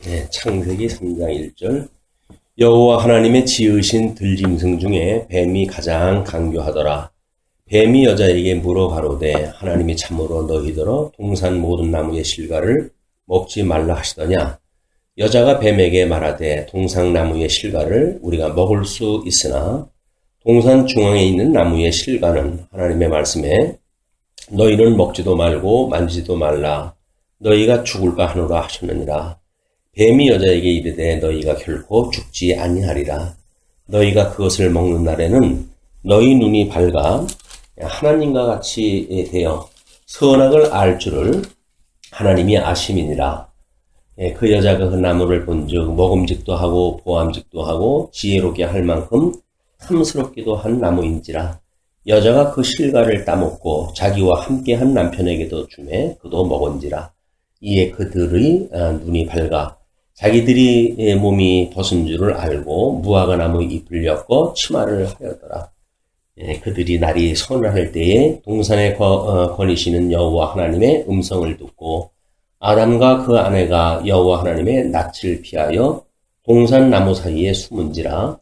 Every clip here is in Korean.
창세기 3장 1절 여호와 하나님의 지으신 들짐승 중에 뱀이 가장 강교하더라. 뱀이 여자에게 물어 가로되 하나님이 참으로 너희더러 동산 모든 나무의 실과를 먹지 말라 하시더냐. 여자가 뱀에게 말하되 동산 나무의 실과를 우리가 먹을 수 있으나 동산 중앙에 있는 나무의 실과는 하나님의 말씀에 너희는 먹지도 말고 만지지도 말라 너희가 죽을까 하노라 하셨느니라. 뱀이 여자에게 이르되 너희가 결코 죽지 아니하리라. 너희가 그것을 먹는 날에는 너희 눈이 밝아 하나님과 같이 되어 선악을 알 줄을 하나님이 아심이니라. 그 여자가 그 나무를 본즉 먹음직도 하고 보암직도 하고 지혜롭게 할 만큼 탐스럽기도 한 나무인지라. 여자가 그 실과를 따먹고 자기와 함께한 남편에게도 주매 그도 먹은지라. 이에 그들의 눈이 밝아 자기들이 몸이 벗은 줄을 알고 무화과 나무 잎을 엮어 치마를 하였더라. 그들이 날이 서늘할 때에 동산에 거니시는 여호와 하나님의 음성을 듣고 아담과 그 아내가 여호와 하나님의 낯을 피하여 동산 나무 사이에 숨은지라.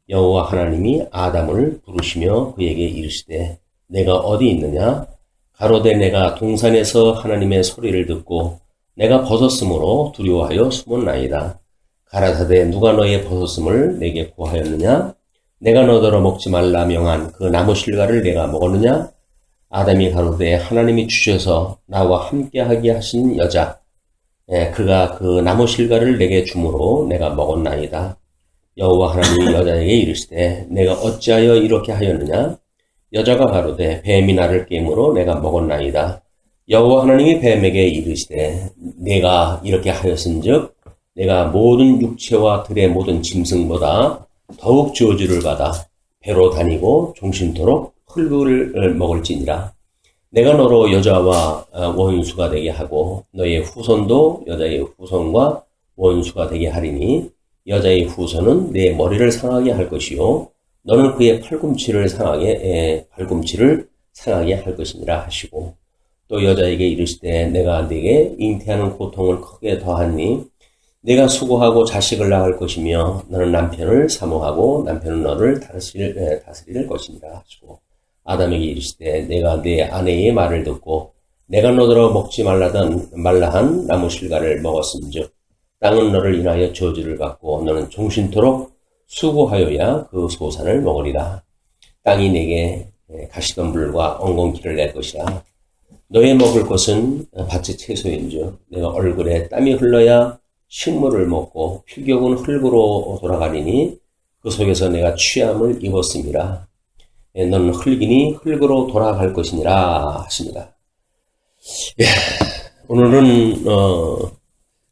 여호와 하나님이 아담을 부르시며 그에게 이르시되 내가 어디 있느냐. 가로되 내가 동산에서 하나님의 소리를 듣고 내가 벗었으므로 두려워하여 숨었나이다. 가라사대 누가 너의 벗었음을 내게 고하였느냐. 내가 너더러 먹지 말라 명한 그 나무 실과를 내가 먹었느냐. 아담이 가로되 하나님이 주셔서 나와 함께하게 하신 여자 그가 그 나무 실과를 내게 주므로 내가 먹었나이다. 여호와 하나님이 여자에게 이르시되 내가 어찌하여 이렇게 하였느냐. 여자가 가로되 뱀이 나를 깨므로 내가 먹었나이다. 여호와 하나님이 뱀에게 이르시되 내가 이렇게 하였은즉 내가 모든 육체와 들의 모든 짐승보다 더욱 저주를 받아 배로 다니고 종신토록 흙을 먹을지니라. 내가 너로 여자와 원수가 되게 하고 너의 후손도 여자의 후손과 원수가 되게 하리니 여자의 후손은 내 머리를 상하게 할 것이요 너는 그의 팔꿈치를 상하게 할 것이니라 하시고 또 여자에게 이르시되 내가 네게 잉태하는 고통을 크게 더하니 네가 수고하고 자식을 낳을 것이며 너는 남편을 사모하고 남편은 너를 다스릴 것이니라 하시고 아담에게 이르시되 내가 네 아내의 말을 듣고 내가 너더러 먹지 말라한 나무 실과를 먹었은즉 땅은 너를 인하여 저주를 받고 너는 종신토록 수고하여야 그 소산을 먹으리라. 땅이 네게 가시덤불과 엉겅퀴를 낼 것이라. 너의 먹을 것은 밭의 채소인즉 내가 얼굴에 땀이 흘러야 식물을 먹고 필격은 흙으로 돌아가리니 그 속에서 내가 취함을 입었음이라. 너는 흙이니 흙으로 돌아갈 것이니라 하십니다. 오늘은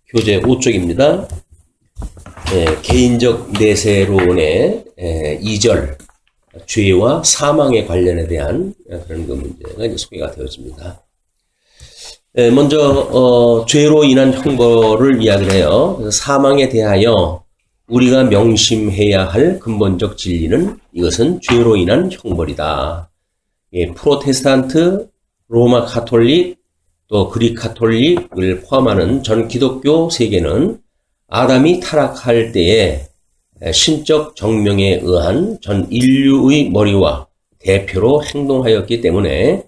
교재 5쪽입니다. 개인적 내세론의 2절 죄와 사망의 관련에 대한 그런 그 문제가 이제 소개가 되어집니다. 먼저 죄로 인한 형벌을 이야기를 해요. 그래서 사망에 대하여 우리가 명심해야 할 근본적 진리는 이것은 죄로 인한 형벌이다. 프로테스탄트, 로마 가톨릭, 또 그릭 가톨릭을 포함하는 전 기독교 세계는 아담이 타락할 때에 신적 정명에 의한 전 인류의 머리와 대표로 행동하였기 때문에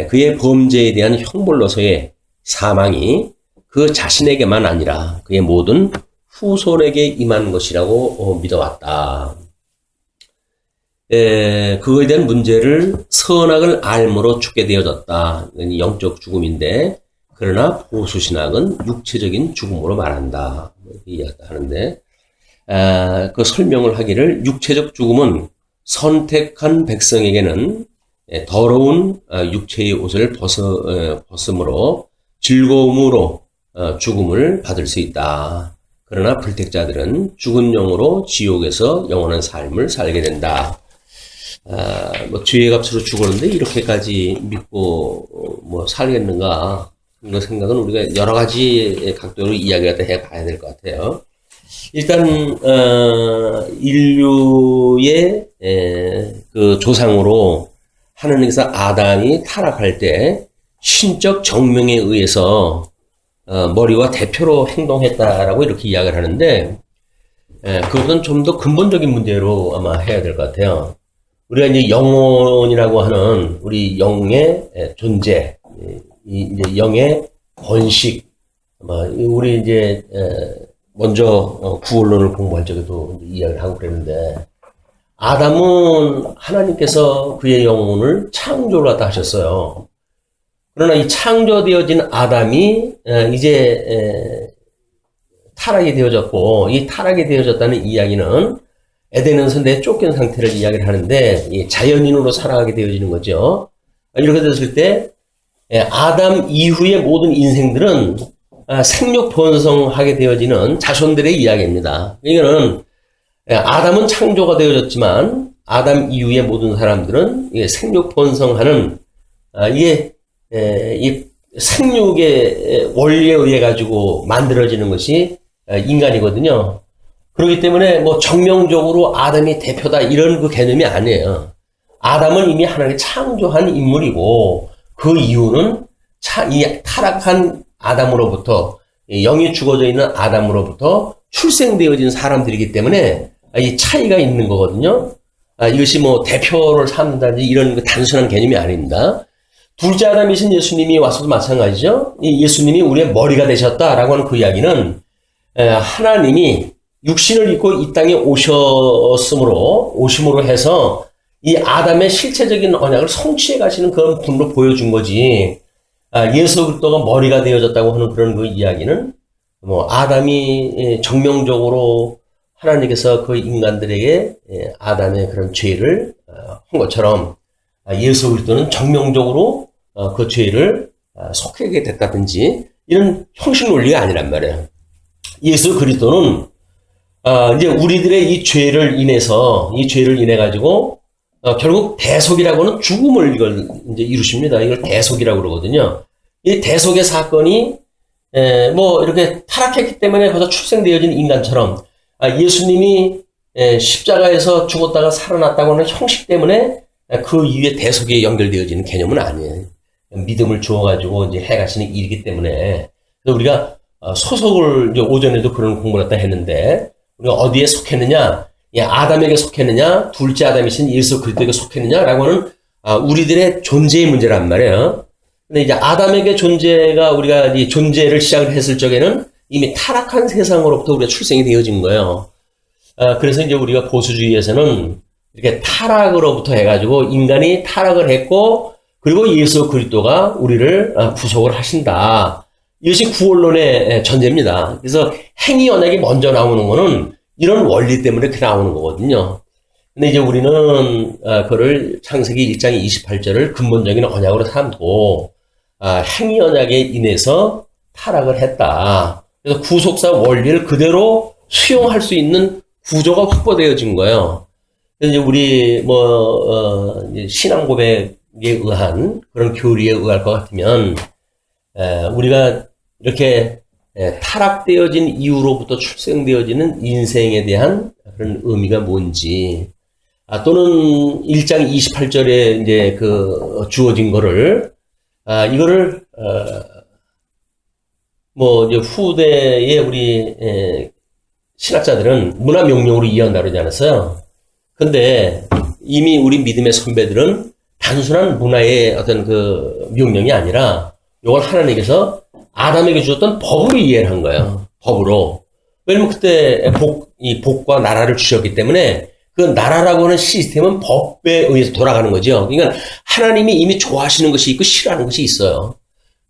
그의 범죄에 대한 형벌로서의 사망이 그 자신에게만 아니라 그의 모든 후손에게 임한 것이라고 믿어왔다. 그거에 대한 문제를 선악을 알므로 죽게 되어졌다. 영적 죽음인데 그러나 보수신학은 육체적인 죽음으로 말한다. 이렇게 하는데 그 설명을 하기를 육체적 죽음은 선택한 백성에게는 더러운 육체의 옷을 벗음으로 즐거움으로 죽음을 받을 수 있다. 그러나 불택자들은 죽은 영으로 지옥에서 영원한 삶을 살게 된다. 죄의 값으로 죽었는데 이렇게까지 믿고 살겠는가? 이런 생각은 우리가 여러 가지 각도로 이야기를 해가야 될 것 같아요. 일단 인류의 그 조상으로 하느님께서 아담이 타락할 때 신적 정명에 의해서 머리와 대표로 행동했다라고 이렇게 이야기를 하는데, 그것은 좀 더 근본적인 문제로 아마 해야 될 것 같아요. 우리가 이제 영혼이라고 하는 우리 영의 존재, 이제 영의 번식, 우리 이제 먼저 구원론을 공부할 적에도 이야기를 하고 그랬는데, 아담은 하나님께서 그의 영혼을 창조를 갖다 하셨어요. 그러나 이 창조되어진 아담이 이제 타락이 되어졌고, 이 타락이 되어졌다는 이야기는 에덴에서 내쫓긴 상태를 이야기를 하는데, 이 자연인으로 살아가게 되어지는 거죠. 이렇게 됐을 때 아담 이후의 모든 인생들은 생육 번성하게 되어지는 자손들의 이야기입니다. 이거는 아담은 창조가 되어졌지만 아담 이후의 모든 사람들은 생육 번성하는 이게 이 생육의 원리에 의해 가지고 만들어지는 것이 인간이거든요. 그렇기 때문에 뭐 정명적으로 아담이 대표다 이런 그 개념이 아니에요. 아담은 이미 하나님이 창조한 인물이고, 그 이유는 이 타락한 아담으로부터, 영이 죽어져 있는 아담으로부터 출생되어진 사람들이기 때문에 이 차이가 있는 거거든요. 이것이 뭐 대표를 삼는다든지 이런 그 단순한 개념이 아닙니다. 둘째 아담이신 예수님이 와서도 마찬가지죠. 이 예수님이 우리의 머리가 되셨다라고 하는 그 이야기는 하나님이 육신을 입고 이 땅에 오심으로 해서 이 아담의 실체적인 언약을 성취해 가시는 그런 분으로 보여준 거지. 예수 그리스도가 머리가 되어졌다고 하는 그런 그 이야기는 뭐 아담이 정명적으로 하나님께서 그 인간들에게 아담의 그런 죄를 한 것처럼 예수 그리스도는 정명적으로 그 죄를 속하게 됐다든지 이런 형식 논리가 아니란 말이에요. 예수 그리스도는 이제 우리들의 이 죄를 인해 가지고 결국 대속이라고는 죽음을 이걸 이제 이루십니다. 이걸 대속이라고 그러거든요. 이 대속의 사건이 뭐 이렇게 타락했기 때문에 거기서 출생되어진 인간처럼 예수님이 십자가에서 죽었다가 살아났다고 하는 형식 때문에 그 이후에 대속에 연결되어지는 개념은 아니에요. 믿음을 주어가지고 이제 해가시는 일이기 때문에. 그래서 우리가 소속을 이제 오전에도 그런 공부를 했다 했는데, 우리가 어디에 속했느냐, 아담에게 속했느냐, 둘째 아담이신 예수 그리스도에게 속했느냐라고 하는 우리들의 존재의 문제란 말이에요. 근데 이제 아담에게 존재가 우리가 이 존재를 시작을 했을 적에는 이미 타락한 세상으로부터 우리가 출생이 되어진 거예요. 그래서 이제 우리가 보수주의에서는 이렇게 타락으로부터 해가지고 인간이 타락을 했고, 그리고 예수 그리스도가 우리를 구속을 하신다. 이것이 구원론의 전제입니다. 그래서 행위 언약이 먼저 나오는 거는 이런 원리 때문에 그렇게 나오는 거거든요. 근데 이제 우리는 그를 창세기 1장 28절을 근본적인 언약으로 삼고 행위 언약에 인해서 타락을 했다. 그래서 구속사 원리를 그대로 수용할 수 있는 구조가 확보되어진 거예요. 그래서 이제 우리 이제 신앙 고백에 의한 그런 교리에 의할 것 같으면 우리가 이렇게 타락되어진 이후로부터 출생되어지는 인생에 대한 그런 의미가 뭔지, 또는 1장 28절에 이제 그 주어진 거를 이거를 이제 후대의 우리 신학자들은 문화 명령으로 이해한다고 그러지 않았어요. 근데 이미 우리 믿음의 선배들은 단순한 문화의 어떤 그 명령이 아니라 이걸 하나님께서 아담에게 주셨던 법으로 이해를 한 거예요. 법으로. 왜냐면 그때 복과 나라를 주셨기 때문에 그 나라라고 하는 시스템은 법에 의해서 돌아가는 거죠. 그러니까 하나님이 이미 좋아하시는 것이 있고 싫어하는 것이 있어요.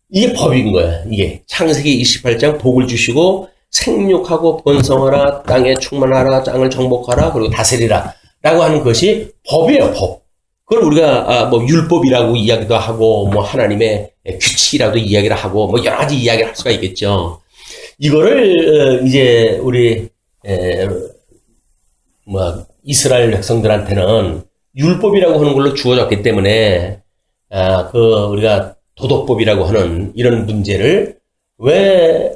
이게 법인 거야. 이게 창세기 28장 복을 주시고 생육하고 번성하라, 땅에 충만하라, 땅을 정복하라, 그리고 다스리라 라고 하는 것이 법이에요. 법. 그걸 우리가 율법이라고 이야기도 하고 하나님의 규칙이라도 이야기를 하고 여러 가지 이야기를 할 수가 있겠죠. 이거를 이제 우리 이스라엘 백성들한테는 율법이라고 하는 걸로 주어졌기 때문에 우리가 도덕법이라고 하는 이런 문제를 왜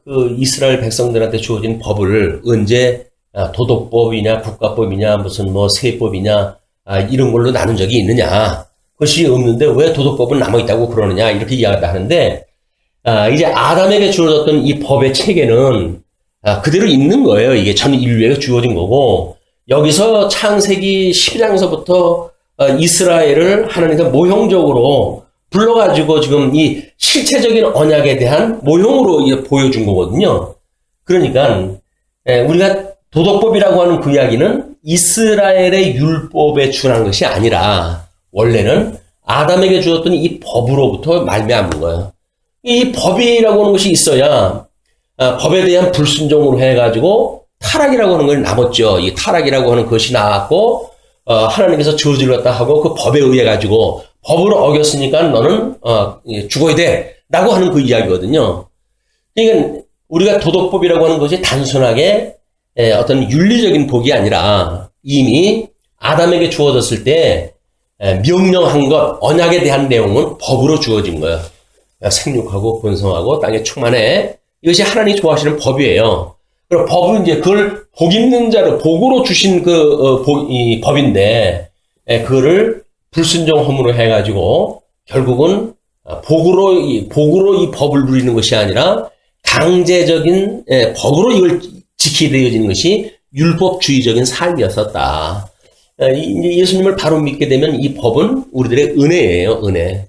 그 이스라엘 백성들한테 주어진 법을 언제 도덕법이냐 국가법이냐 무슨 세법이냐 이런 걸로 나눈 적이 있느냐? 그것이 없는데 왜 도덕법은 남아있다고 그러느냐? 이렇게 이야기를 하는데, 이제 아담에게 주어졌던 이 법의 체계는 그대로 있는 거예요. 이게 전 인류에게 주어진 거고, 여기서 창세기 12장에서부터 이스라엘을 하나님께서 모형적으로 불러가지고 지금 이 실체적인 언약에 대한 모형으로 이제 보여준 거거든요. 그러니까 우리가 도덕법이라고 하는 그 이야기는 이스라엘의 율법에 준한 것이 아니라 원래는 아담에게 주었던 이 법으로부터 말미암은 거예요. 이 법이라고 하는 것이 있어야 법에 대한 불순종으로 해가지고 타락이라고 하는 걸 남았죠. 이 타락이라고 하는 것이 나왔고 하나님께서 저주를 갖다 하고 그 법에 의해 가지고 법을 어겼으니까 너는 죽어야 돼 라고 하는 그 이야기거든요. 그러니까 우리가 도덕법이라고 하는 것이 단순하게 어떤 윤리적인 복이 아니라 이미 아담에게 주어졌을 때 명령한 것, 언약에 대한 내용은 법으로 주어진 거예요. 생육하고 번성하고 땅에 충만해. 이것이 하나님이 좋아하시는 법이에요. 그리고 법은 이제 그걸 복 있는 자를 복으로 주신 이 법인데, 그거를 불순종함으로 해가지고 결국은 복으로 이 법을 누리는 것이 아니라 강제적인 법으로 이걸 지키게 되어지는 것이 율법주의적인 삶이었었다. 이제 예수님을 바로 믿게 되면 이 법은 우리들의 은혜예요, 은혜.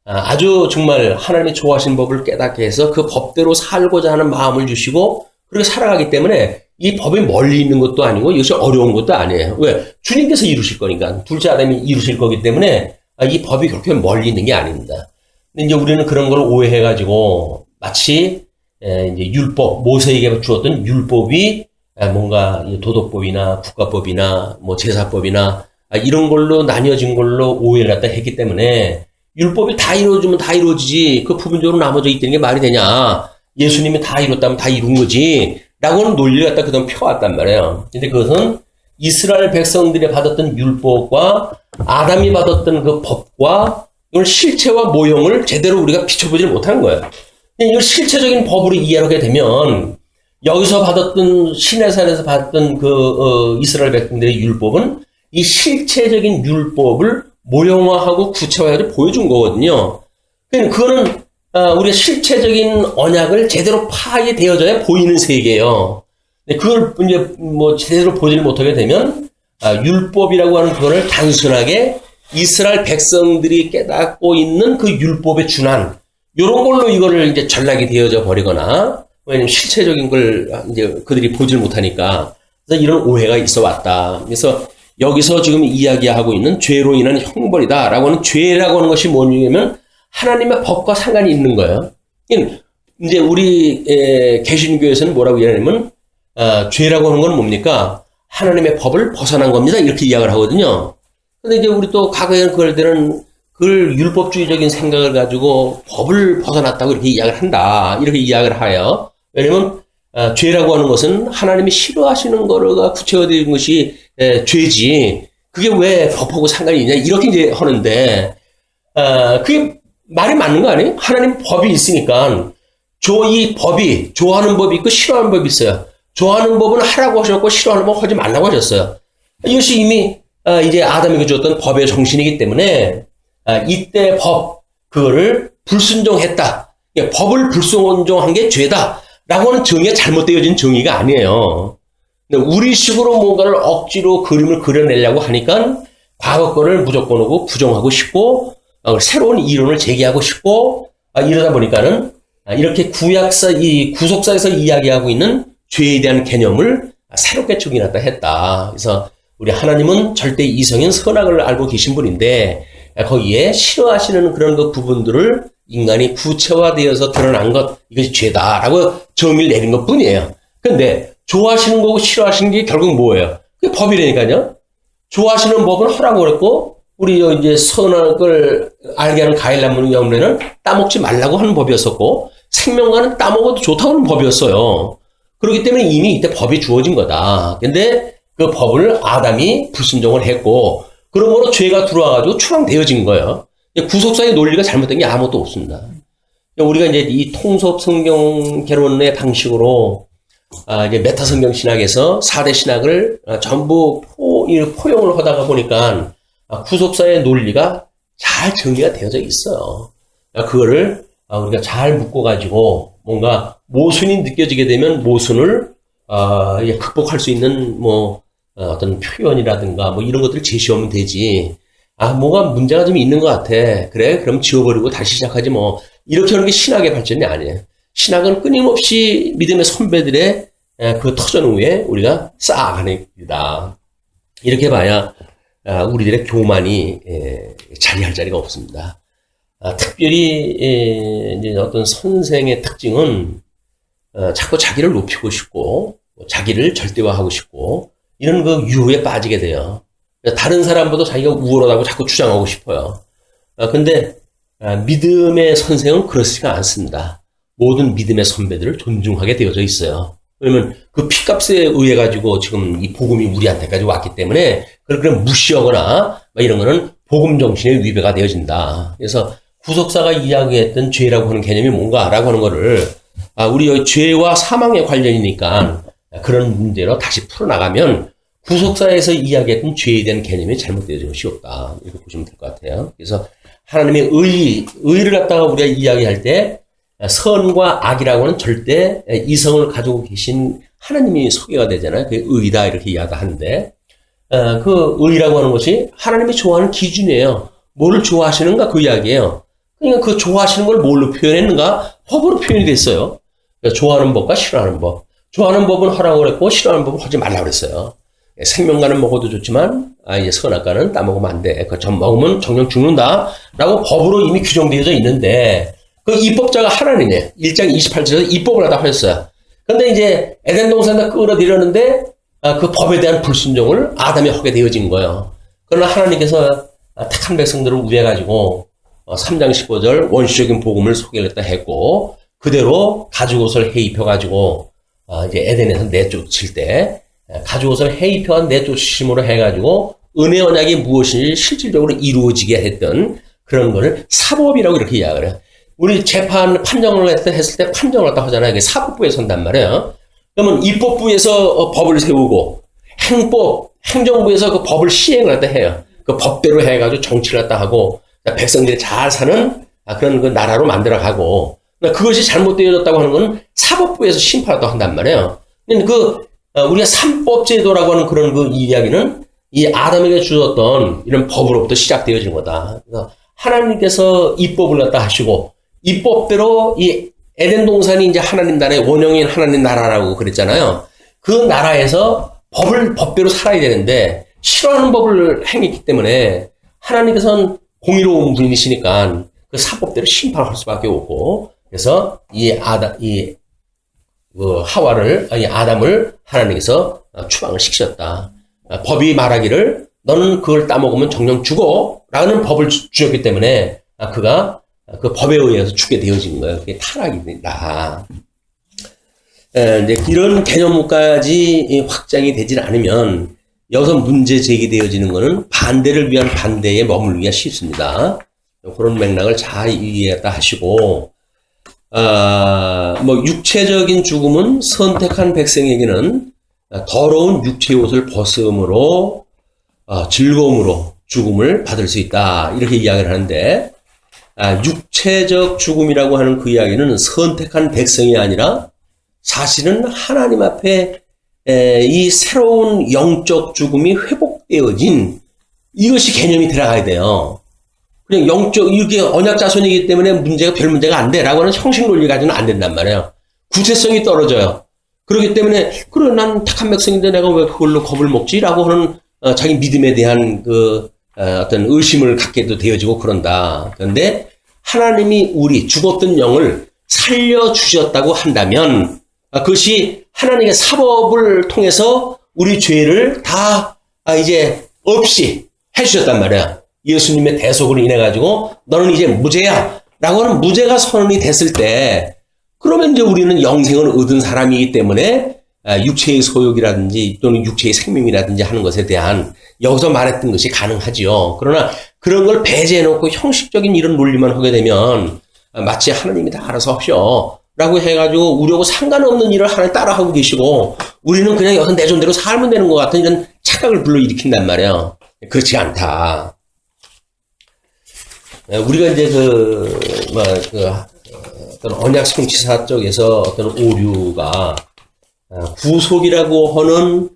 아주 정말 하나님이 좋아하시는 법을 깨닫게 해서 그 법대로 살고자 하는 마음을 주시고 그렇게 살아가기 때문에 이 법이 멀리 있는 것도 아니고 이것이 어려운 것도 아니에요. 왜? 주님께서 이루실 거니까. 둘째 아담이 이루실 거기 때문에 이 법이 그렇게 멀리 있는 게 아닙니다. 근데 이제 우리는 그런 걸 오해해가지고 마치 이제 율법, 모세에게 주었던 율법이 뭔가 도덕법이나 국가법이나 뭐 제사법이나 이런 걸로 나뉘어진 걸로 오해를 갖다 했기 때문에 율법이 다 이루어지면 다 이루어지지 그 부분적으로 나눠져 있다는 게 말이 되냐. 예수님이 다 이뤘다면 다 이룬 거지. 라고 하는 논리를 갖다 그동안 펴왔단 말이에요. 근데 그것은 이스라엘 백성들이 받았던 율법과 아담이 받았던 그 법과 이걸 실체와 모형을 제대로 우리가 비춰보지 못한 거예요. 이걸 실체적인 법으로 이해하게 되면 여기서 받았던 시내산에서 받았던 이스라엘 백성들의 율법은 이 실체적인 율법을 모형화하고 구체화해서 보여준 거거든요. 그러니까 그거는 우리가 실체적인 언약을 제대로 파악되어져야 보이는 세계예요. 그걸 이제 뭐 제대로 보지를 못하게 되면 율법이라고 하는 그거를 단순하게 이스라엘 백성들이 깨닫고 있는 그 율법에 준한 이런 걸로 이거를 이제 전락이 되어져 버리거나 왜냐면 실체적인 걸 이제 그들이 보질 못하니까 그래서 이런 오해가 있어 왔다. 그래서 여기서 지금 이야기하고 있는 죄로 인한 형벌이다라고 하는 죄라고 하는 것이 뭐냐면 하나님의 법과 상관이 있는 거예요. 이제 우리 개신교에서는 뭐라고 이야기하냐면 죄라고 하는 건 뭡니까? 하나님의 법을 벗어난 겁니다. 이렇게 이야기를 하거든요. 근데 이제 우리 또 과거에는 그들은 그걸 율법주의적인 생각을 가지고 법을 벗어났다고 이렇게 이야기를 한다. 이렇게 이야기를 하여. 왜냐면 죄라고 하는 것은 하나님이 싫어하시는 거가 구체화된 것이 죄지. 그게 왜 법하고 상관이 있냐? 이렇게 이제 하는데 그게 말이 맞는 거 아니에요? 하나님 법이 있으니까 이 법이 좋아하는 법이 있고 싫어하는 법이 있어요. 좋아하는 법은 하라고 하셨고 싫어하는 법은 하지 말라고 하셨어요. 이것이 이미 이제 아담에게 줬던 법의 정신이기 때문에 이때 그거를 불순종했다. 법을 불순종한 게 죄다. 라고 하는 정의가 잘못되어진 정의가 아니에요. 근데 우리식으로 뭔가를 억지로 그림을 그려내려고 하니까 과거 거를 무조건 하고 부정하고 싶고 새로운 이론을 제기하고 싶고 이러다 보니까는 이렇게 구속사에서 이야기하고 있는 죄에 대한 개념을 새롭게 적용했다 했다. 그래서 우리 하나님은 절대 이성인 선악을 알고 계신 분인데 거기에 싫어하시는 그런 그 부분들을 인간이 구체화되어서 드러난 것 이것이 죄다라고 정의를 내린 것 뿐이에요. 그런데 좋아하시는 거고 싫어하시는 게 결국 뭐예요? 그게 법이라니까요. 좋아하시는 법은 하라고 그랬고 우리 이제 선악을 알게 하는 가일나무 영래는 따먹지 말라고 하는 법이었었고 생명과는 따먹어도 좋다고 하는 법이었어요. 그렇기 때문에 이미 이때 법이 주어진 거다. 근데 그 법을 아담이 불순종을 했고 그러므로 죄가 들어와가지고 추방되어진 거예요. 구속사의 논리가 잘못된 게 아무것도 없습니다. 우리가 이제 이 통섭 성경 개론의 방식으로 이제 메타 성경 신학에서 4대 신학을 전부 포용을 하다가 보니까 구속사의 논리가 잘 정리가 되어져 있어요. 그거를 우리가 잘 묶어가지고 뭔가 모순이 느껴지게 되면 모순을 극복할 수 있는 어떤 표현이라든가 이런 것들을 제시하면 되지. 뭐가 문제가 좀 있는 것 같아. 그래? 그럼 지워버리고 다시 시작하지 뭐. 이렇게 하는 게 신학의 발전이 아니에요. 신학은 끊임없이 믿음의 선배들의 그 터전 위에 우리가 쌓아가는 일이다. 이렇게 봐야 우리들의 교만이 자리할 자리가 없습니다. 특별히 이제 어떤 선생의 특징은 자꾸 자기를 높이고 싶고 자기를 절대화하고 싶고 이런 그 유혹에 빠지게 돼요. 다른 사람보다 자기가 우월하다고 자꾸 주장하고 싶어요. 근데 믿음의 선생은 그렇지가 않습니다. 모든 믿음의 선배들을 존중하게 되어져 있어요. 왜냐면 그 피값에 의해 가지고 지금 이 복음이 우리한테까지 왔기 때문에 그걸 무시하거나 이런 거는 복음 정신의 위배가 되어진다. 그래서 구속사가 이야기했던 죄라고 하는 개념이 뭔가라고 하는 거를 우리 죄와 사망에 관련이니까 그런 문제로 다시 풀어나가면 구속사에서 이야기했던 죄에 대한 개념이 잘못되어진 것이 없다. 이렇게 보시면 될 것 같아요. 그래서 하나님의 의를 갖다가 우리가 이야기할 때 선과 악이라고 하는 절대 이성을 가지고 계신 하나님이 소개가 되잖아요. 그게 의다 이렇게 이야기하는데 그 의라고 하는 것이 하나님이 좋아하는 기준이에요. 뭐를 좋아하시는가 그 이야기예요. 그러니까 그 좋아하시는 걸 뭘로 표현했는가? 법으로 표현이 됐어요. 그러니까 좋아하는 법과 싫어하는 법. 좋아하는 법은 하라고 그랬고 싫어하는 법은 하지 말라고 그랬어요. 생명과는 먹어도 좋지만 이제 선악과는 따먹으면 안 돼. 그 전 먹으면 정령 죽는다. 라고 법으로 이미 규정되어져 있는데 그 입법자가 하나님이에요. 1장 28절에서 입법을 하다 하셨어요. 근데 이제 에덴 동산에 끌어들였는데 그 법에 대한 불순종을 아담이 하게 되어진 거예요. 그러나 하나님께서 택한 백성들을 위해가지고 3장 15절 원시적인 복음을 소개했다 했고 그대로 가죽옷을 해입혀가지고 이제 에덴에서 내쫓을 때 가죽옷을 해입혀한 내쫓으심으로 해가지고 은혜 언약이 무엇인지 실질적으로 이루어지게 했던 그런 거를 사법이라고 이렇게 이야기를 해요. 우리 재판 판정을 했을 때 판정을 갖다 하잖아요. 그게 사법부에 선단 말이에요. 그러면 입법부에서 법을 세우고 행정부에서 그 법을 시행을 갖다 해요. 그 법대로 해가지고 정치를 갖다 하고 백성들이 잘 사는 그런 그 나라로 만들어가고 그것이 잘못되어졌다고 하는 건 사법부에서 심판하다고 한단 말이에요. 근데 우리가 삼법제도라고 하는 그런 그 이야기는 이 아담에게 주었던 이런 법으로부터 시작되어진 거다. 그래서 하나님께서 입법을 갖다 하시고 입법대로 이 에덴 동산이 이제 하나님 나라의 원형인 하나님 나라라고 그랬잖아요. 그 나라에서 법대로 살아야 되는데 싫어하는 법을 행했기 때문에 하나님께서는 공의로운 분이시니까 그 사법대로 심판할 수밖에 없고 그래서 아담을 하나님께서 추방을 시키셨다. 법이 말하기를 너는 그걸 따먹으면 정령 죽어 라는 법을 주셨기 때문에 그가 그 법에 의해서 죽게 되어진 거예요. 그게 타락입니다. 이런 개념까지 확장이 되질 않으면 여기서 문제 제기되어지는 것은 반대를 위한 반대에 머물기가 쉽습니다. 그런 맥락을 잘 이해했다 하시고 육체적인 죽음은 선택한 백성에게는 더러운 육체의 옷을 벗음으로 즐거움으로 죽음을 받을 수 있다. 이렇게 이야기를 하는데 육체적 죽음이라고 하는 그 이야기는 선택한 백성이 아니라 사실은 하나님 앞에 이 새로운 영적 죽음이 회복되어진 이것이 개념이 들어가야 돼요. 그냥 영적 이렇게 언약 자손이기 때문에 별 문제가 안 돼라고 하는 형식 논리 가지고는 안 된단 말이에요. 구체성이 떨어져요. 그렇기 때문에 그래 난 택한 백성인데 내가 왜 그걸로 겁을 먹지라고 하는 자기 믿음에 대한 어떤 의심을 갖게도 되어지고 그런다. 그런데 하나님이 우리 죽었던 영을 살려주셨다고 한다면 그것이 하나님의 사법을 통해서 우리 죄를 다 이제 없이 해주셨단 말이야. 예수님의 대속으로 인해가지고 너는 이제 무죄야 라고 하는 무죄가 선언이 됐을 때 그러면 이제 우리는 영생을 얻은 사람이기 때문에 육체의 소욕이라든지 또는 육체의 생명이라든지 하는 것에 대한 여기서 말했던 것이 가능하지요. 그러나 그런 걸 배제해놓고 형식적인 이런 논리만 하게 되면 마치 하나님이 다 알아서 하셔 라고 해가지고 우리하고 상관없는 일을 하나님 따라하고 계시고 우리는 그냥 여기서 내 존대로 살면 되는 것 같은 이런 착각을 불러일으킨단 말이에요. 그렇지 않다. 우리가 이제 어떤 언약 성취사 쪽에서 어떤 오류가 구속이라고 하는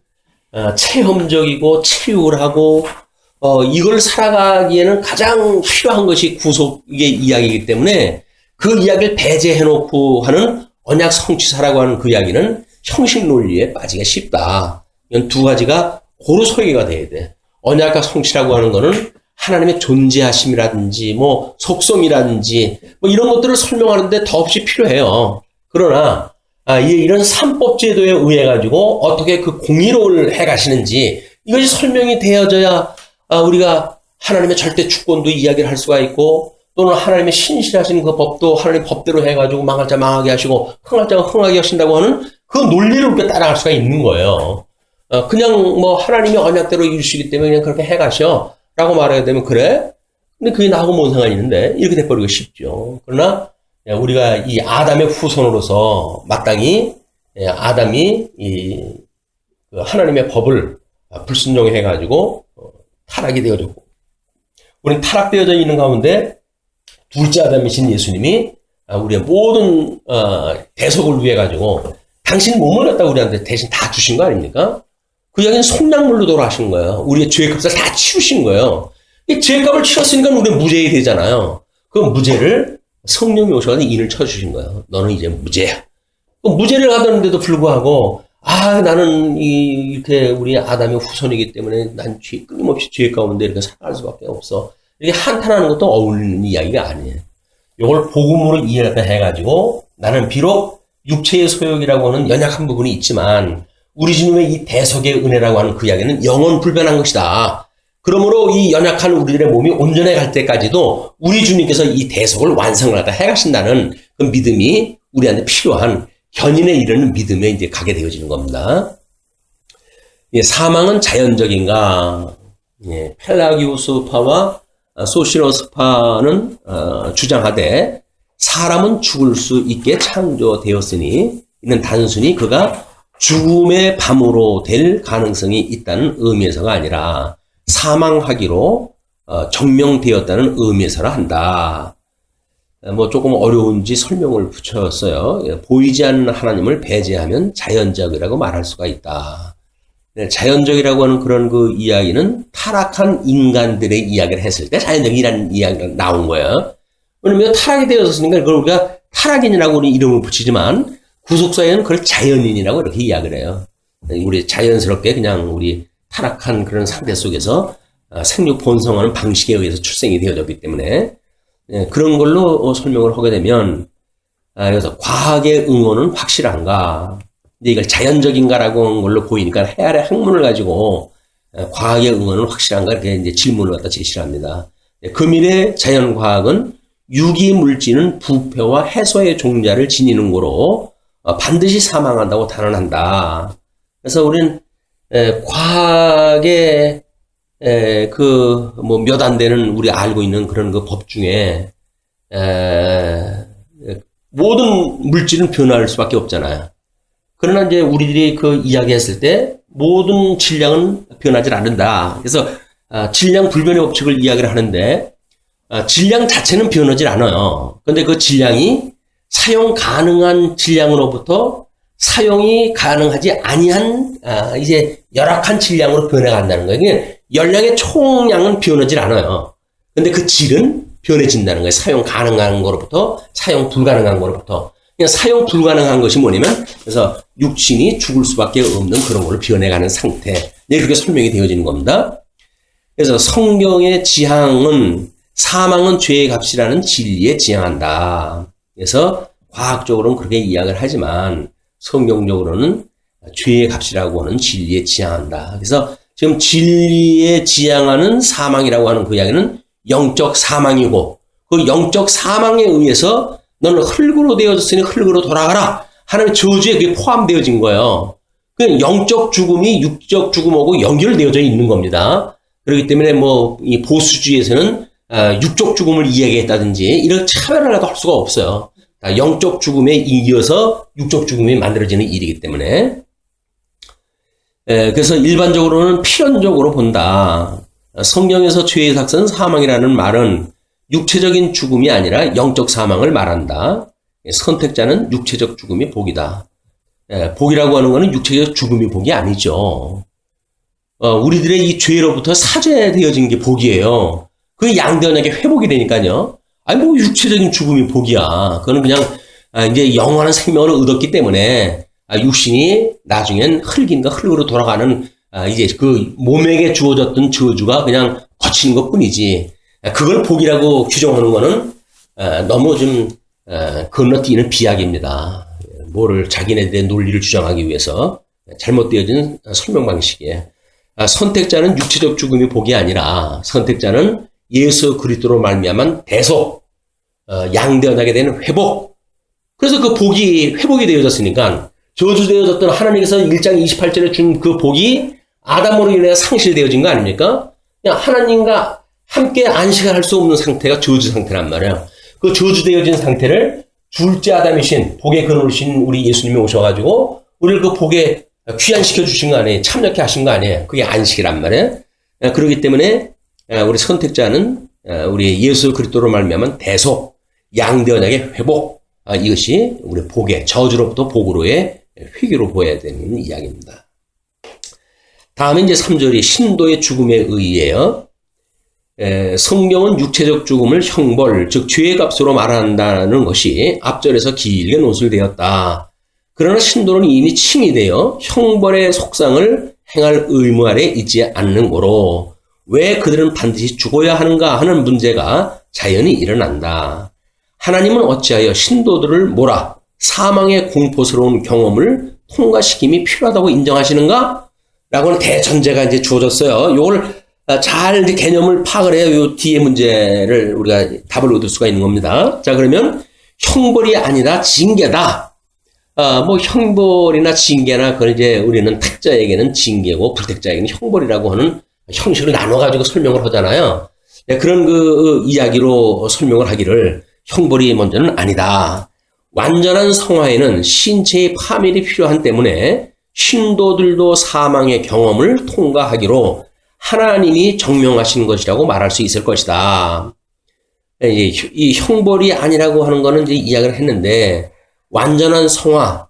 체험적이고 체육하고 이걸 살아가기에는 가장 필요한 것이 구속의 이야기이기 때문에 그 이야기를 배제해놓고 하는 언약 성취사라고 하는 그 이야기는 형식 논리에 빠지기가 쉽다. 이건 두 가지가 고루 설계가 돼야 돼. 언약과 성취라고 하는 거는 하나님의 존재하심이라든지 뭐 속성이라든지 뭐 이런 것들을 설명하는데 더없이 필요해요. 그러나 이런 삼법 제도에 의해 가지고 어떻게 그 공의로를 해 가시는지 이것이 설명이 되어져야 우리가 하나님의 절대 주권도 이야기를 할 수가 있고 또는 하나님의 신실하신 그 법도 하나님 법대로 해 가지고 망할 자 망하게 하시고 흥할 자가 흥하게 하신다고 하는 그 논리를 우리가 따라갈 수가 있는 거예요. 그냥 뭐 하나님이 언약대로 이루시기 때문에 그냥 그렇게 해 가셔 라고 말하게 되면 그래? 근데 그게 나하고 뭔 상관이 있는데 이렇게 돼버리고 쉽죠. 그러나 우리가 이 아담의 후손으로서 마땅히 아담이 그 하나님의 법을 불순종해가지고 타락이 되어졌고 우리는 타락되어져 있는 가운데 둘째 아담이신 예수님이 우리의 모든 대속을 위해 가지고 당신 몸을 갖다 우리한테 대신 다 주신 거 아닙니까? 그 이야기는 속량물로 돌아가신 거예요. 우리의 죄값을 다 치우신 거예요. 이 죄값을 치렀으니까 우리는 무죄이 되잖아요. 그 무죄를 성령이 오셔가지고 인을 쳐주신 거예요. 너는 이제 무죄야. 그 무죄를 하던데도 불구하고 나는 이렇게 우리 아담의 후손이기 때문에 난 끊임없이 죄 가운데 이렇게 살아갈 수밖에 없어. 이렇게 한탄하는 것도 어울리는 이야기가 아니에요. 이걸 복음으로 이해해가지고 나는 비록 육체의 소욕이라고 하는 연약한 부분이 있지만 우리 주님의 이 대속의 은혜라고 하는 그 이야기는 영원 불변한 것이다. 그러므로 이 연약한 우리들의 몸이 온전해 갈 때까지도 우리 주님께서 이 대속을 완성을 갖다 해가신다는 그 믿음이 우리한테 필요한 견인에 이르는 믿음에 이제 가게 되어지는 겁니다. 사망은 자연적인가? 펠라기우스파와 소시로스파는 주장하되 사람은 죽을 수 있게 창조되었으니 이는 단순히 그가 죽음의 밤으로 될 가능성이 있다는 의미에서가 아니라 사망하기로 정명되었다는 의미에서라 한다. 뭐 조금 어려운지 설명을 붙였어요. 보이지 않는 하나님을 배제하면 자연적이라고 말할 수가 있다. 자연적이라고 하는 그런 그 이야기는 타락한 인간들의 이야기를 했을 때 자연적이라는 이야기가 나온 거예요. 왜냐면 타락이 되었으니까 그걸 우리가 타락인이라고 우리 이름을 붙이지만 구속사에는 그걸 자연인이라고 이렇게 이야기를 해요. 우리 자연스럽게 그냥 우리 타락한 그런 상태 속에서 생육 번성하는 방식에 의해서 출생이 되어졌기 때문에 그런 걸로 설명을 하게 되면 그래서 과학의 응원은 확실한가? 근데 이걸 자연적인가라고 하는 걸로 보이니까 해아래 학문을 가지고 과학의 응원은 확실한가? 이렇게 이제 질문을 갖다 제시를 합니다. 금일의 자연과학은 유기물질은 부패와 해소의 종자를 지니는 거로 반드시 사망한다고 단언한다. 그래서 우리는 과학의 그 뭐 몇 안 되는 우리 알고 있는 그런 그 법 중에 모든 물질은 변할 수밖에 없잖아요. 그러나 이제 우리들이 그 이야기했을 때 모든 질량은 변하지 않는다. 그래서 질량 불변의 법칙을 이야기를 하는데 질량 자체는 변하지 않아요. 그런데 그 질량이 사용 가능한 질량으로부터 사용이 가능하지 아니한 이제 열악한 질량으로 변해간다는 거예요. 그러니까 열량의 총량은 변하지 않아요. 근데 그 질은 변해진다는 거예요. 사용 가능한 거로부터 사용 불가능한 거로부터. 그냥 사용 불가능한 것이 뭐냐면 그래서 육신이 죽을 수밖에 없는 그런 걸로 변해가는 상태. 그렇게 설명이 되어지는 겁니다. 그래서 성경의 지향은 사망은 죄의 값이라는 진리에 지향한다. 그래서 과학적으로는 그렇게 이야기를 하지만 성경적으로는 죄의 값이라고 하는 진리에 지향한다. 그래서 지금 진리에 지향하는 사망이라고 하는 그 이야기는 영적 사망이고 그 영적 사망에 의해서 너는 흙으로 되어졌으니 흙으로 돌아가라. 하나님의 저주에 그게 포함되어진 거예요. 그 영적 죽음이 육적 죽음하고 연결되어져 있는 겁니다. 그렇기 때문에 뭐 이 보수주의에서는 육적 죽음을 이야기했다든지 이런 차별을 할 수가 없어요. 영적 죽음에 이어서 육적 죽음이 만들어지는 일이기 때문에 그래서 일반적으로는 필연적으로 본다. 성경에서 죄의 삭은 사망이라는 말은 육체적인 죽음이 아니라 영적 사망을 말한다. 선택자는 육체적 죽음이 복이다. 복이라고 하는 것은 육체적 죽음이 복이 아니죠. 우리들의 이 죄로부터 사죄되어진 게 복이에요. 그게 양대 언약의 회복이 되니까요. 아니 뭐 육체적인 죽음이 복이야. 그거는 그냥 이제 영원한 생명을 얻었기 때문에 육신이 나중엔 흙인가 흙으로 돌아가는 이제 그 몸에게 주어졌던 저주가 그냥 거치는 것뿐이지. 그걸 복이라고 규정하는 거는 너무 좀 건너뛰는 비약입니다. 뭐를 자기네들의 논리를 주장하기 위해서 잘못되어진 설명 방식이에요. 선택자는 육체적 죽음이 복이 아니라 선택자는 예수 그리스도로 말미암은 대속, 양대 언약에 대한 회복. 그래서 그 복이 회복이 되어졌으니까 저주되어졌던 하나님께서 1장 28절에 준 그 복이 아담으로 인해 상실되어진 거 아닙니까? 그냥 하나님과 함께 안식을 할 수 없는 상태가 저주 상태란 말이에요. 그 저주되어진 상태를 둘째 아담이신 복의 근원이신 우리 예수님이 오셔가지고 우리를 그 복에 귀환시켜 주신 거 아니에요? 참여케 하신 거 아니에요? 그게 안식이란 말이에요. 그렇기 때문에 우리 선택자는 우리 예수 그리스도로 말미암은 대속, 양대 언약의 회복, 이것이 우리 복의 저주로부터 복으로의 회개로 보여야 되는 이야기입니다. 다음에 이제 3절이 신도의 죽음에 의해요. 성경은 육체적 죽음을 형벌, 즉 죄의 값으로 말한다는 것이 앞절에서 길게 논술되었다. 그러나 신도는 이미 칭이 되어 형벌의 속상을 행할 의무 아래 있지 않는 고로 왜 그들은 반드시 죽어야 하는가 하는 문제가 자연히 일어난다. 하나님은 어찌하여 신도들을 몰아 사망의 공포스러운 경험을 통과시킴이 필요하다고 인정하시는가? 라고는 대전제가 이제 주어졌어요. 요걸 잘 이제 개념을 파악을 해야 요 뒤에 문제를 우리가 답을 얻을 수가 있는 겁니다. 자, 그러면 형벌이 아니라 징계다. 뭐 형벌이나 징계나 그건 이제 우리는 택자에게는 징계고 불택자에게는 형벌이라고 하는 형식으로 나눠가지고 설명을 하잖아요. 그런 그 이야기로 설명을 하기를 형벌이 먼저는 아니다. 완전한 성화에는 신체의 파멸이 필요한 때문에 신도들도 사망의 경험을 통과하기로 하나님이 정명하신 것이라고 말할 수 있을 것이다. 이 형벌이 아니라고 하는 거는 이제 이야기를 했는데, 완전한 성화,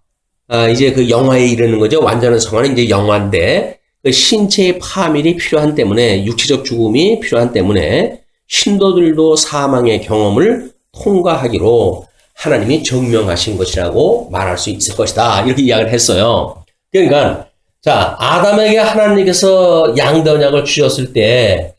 이제 그 영화에 이르는 거죠. 완전한 성화는 이제 영화인데, 그 신체의 파멸이 필요한 때문에, 육체적 죽음이 필요한 때문에, 신도들도 사망의 경험을 통과하기로 하나님이 정명하신 것이라고 말할 수 있을 것이다. 이렇게 이야기를 했어요. 그러니까, 자, 아담에게 하나님께서 양대 언약을 주셨을 때,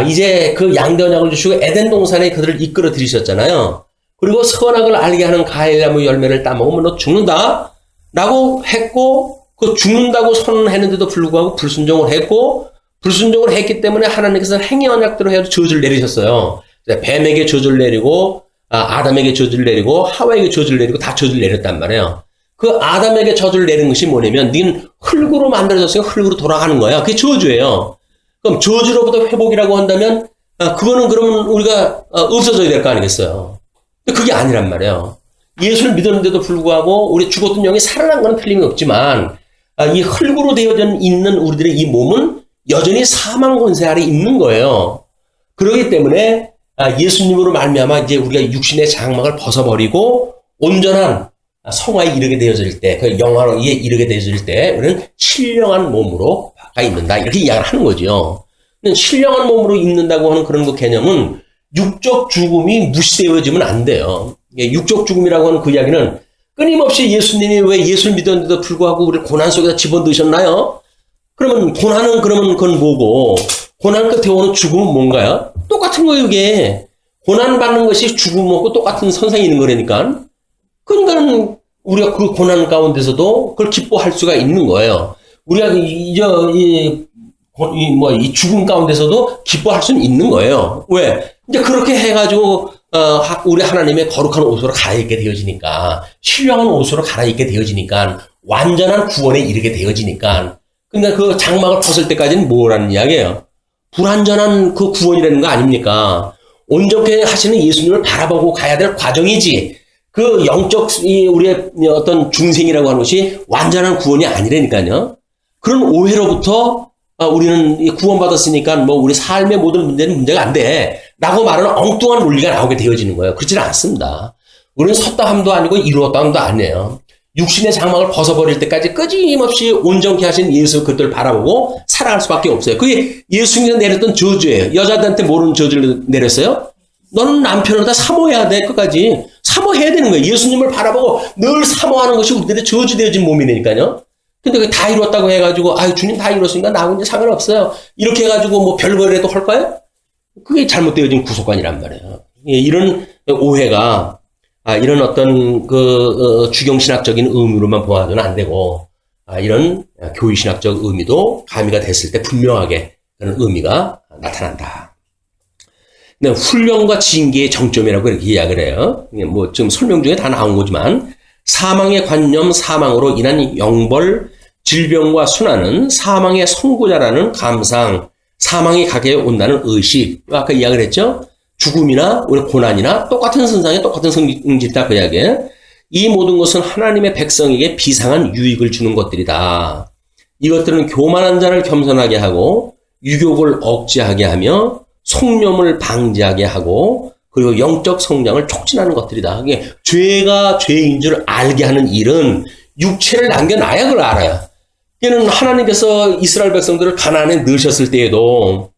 이제 그 양대 언약을 주시고 에덴 동산에 그들을 이끌어 들이셨잖아요. 그리고 선악을 알게 하는 과일나무 열매를 따먹으면 너 죽는다? 라고 했고, 그 죽는다고 선언했는데도 불구하고 불순종을 했고, 불순종을 했기 때문에 하나님께서 행위 언약대로 해서 저주를 내리셨어요. 뱀에게 저주를 내리고, 아담에게 저주를 내리고, 하와에게 저주를 내리고, 다 저주를 내렸단 말이에요. 그 아담에게 저주를 내린 것이 뭐냐면, 닌 흙으로 만들어졌으니까 흙으로 돌아가는 거야. 그게 저주예요. 그럼 저주로부터 회복이라고 한다면, 그거는 그러면 우리가 없어져야 될 거 아니겠어요. 근데 그게 아니란 말이에요. 예수를 믿었는데도 불구하고 우리 죽었던 영이 살아난 건 틀림이 없지만, 이 흙으로 되어져 있는 우리들의 이 몸은 여전히 사망 권세 아래 있는 거예요. 그렇기 때문에 예수님으로 말미암아 이제 우리가 육신의 장막을 벗어버리고 온전한 성화에 이르게 되어질 때, 그 영화로에 이르게 되어질 때, 우리는 신령한 몸으로 가 있는다. 이렇게 이야기를 하는 거죠. 근데 신령한 몸으로 있는다고 하는 그런 그 개념은 육적 죽음이 무시되어지면 안 돼요. 육적 죽음이라고 하는 그 이야기는 끊임없이 예수님이 왜 예수를 믿었는데도 불구하고 우리를 고난 속에다 집어넣으셨나요? 그러면 고난은 그러면 그건 뭐고, 고난 끝에 오는 죽음은 뭔가요? 똑같은 거예요, 이게. 고난받는 것이 죽음하고 똑같은 선상에 있는 거라니까. 그러니까 우리가 그 고난 가운데서도 그걸 기뻐할 수가 있는 거예요. 우리가 이 죽음 가운데서도 기뻐할 수는 있는 거예요. 왜? 이제 그렇게 해가지고, 우리 하나님의 거룩한 옷으로 갈아입게 되어지니까, 신령한 옷으로 갈아입게 되어지니까, 완전한 구원에 이르게 되어지니까, 그러니까 그 장막을 벗을 때까지는 뭐라는 이야기예요? 불완전한 그 구원이라는 거 아닙니까? 온전케 하시는 예수님을 바라보고 가야 될 과정이지, 그 영적, 우리의 어떤 중생이라고 하는 것이 완전한 구원이 아니라니까요. 그런 오해로부터, 우리는 구원받았으니까 뭐 우리 삶의 모든 문제는 문제가 안 돼. 라고 말하는 엉뚱한 논리가 나오게 되어지는 거예요. 그렇지는 않습니다. 우리는 섰다함도 아니고 이루었다함도 아니에요. 육신의 장막을 벗어버릴 때까지 끊임없이 온전케 하신 예수 그리스도를 바라보고 살아갈 수밖에 없어요. 그게 예수님께서 내렸던 저주예요. 여자들한테 모르는 저주를 내렸어요? 너는 남편을 다 사모해야 돼. 끝까지. 사모해야 되는 거예요. 예수님을 바라보고 늘 사모하는 것이 우리들의 저주되어진 몸이니까요. 근데 그게 다 이뤘다고 해가지고, 주님 다 이뤘으니까 나하고 이제 상관없어요. 이렇게 해가지고 뭐 별거라도 할까요? 그게 잘못되어진 구속관이란 말이에요. 이런 오해가, 이런 어떤 주경신학적인 의미로만 보아서는 안 되고, 이런 교리신학적 의미도 가미가 됐을 때 분명하게 그런 의미가 나타난다. 네, 훈련과 징계의 정점이라고 이렇게 이야기를 해요. 뭐 지금 설명 중에 다 나온 거지만 사망의 관념, 사망으로 인한 영벌, 질병과 순환은 사망의 선고자라는 감상, 사망이 가게 온다는 의식. 아까 이야기를 했죠. 죽음이나 우리 고난이나 똑같은 선상에 똑같은 성질이다 그 이야기예요. 이 모든 것은 하나님의 백성에게 비상한 유익을 주는 것들이다. 이것들은 교만한 자를 겸손하게 하고 유욕을 억제하게 하며 속념을 방지하게 하고 그리고 영적 성장을 촉진하는 것들이다. 이게 죄가 죄인 줄 알게 하는 일은 육체를 남겨놔야 그걸 알아요. 이는 하나님께서 이스라엘 백성들을 가나안에 넣으셨을 때에도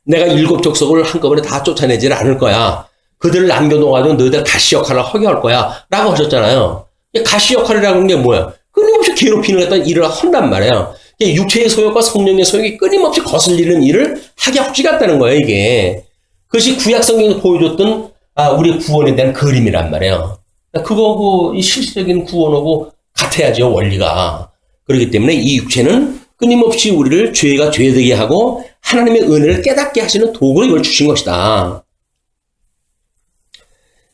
내가 7 족속을 한꺼번에 다 쫓아내지를 않을 거야. 그들을 남겨놓아가지고 너희들 가시 역할을 하게 할 거야. 라고 하셨잖아요. 가시 역할이라고 하는 게 뭐야? 끊임없이 괴롭히는 어떤 일을 한단 말이에요. 육체의 소욕과 성령의 소욕이 끊임없이 거슬리는 일을 하게 혹지같다는 거예요, 이게. 그것이 구약 성경에서 보여줬던 우리 구원에 대한 그림이란 말이에요. 그거고 이 실질적인 구원하고 같아야죠, 원리가. 그렇기 때문에 이 육체는 끊임없이 우리를 죄가 죄되게 하고 하나님의 은혜를 깨닫게 하시는 도구로 이걸 주신 것이다.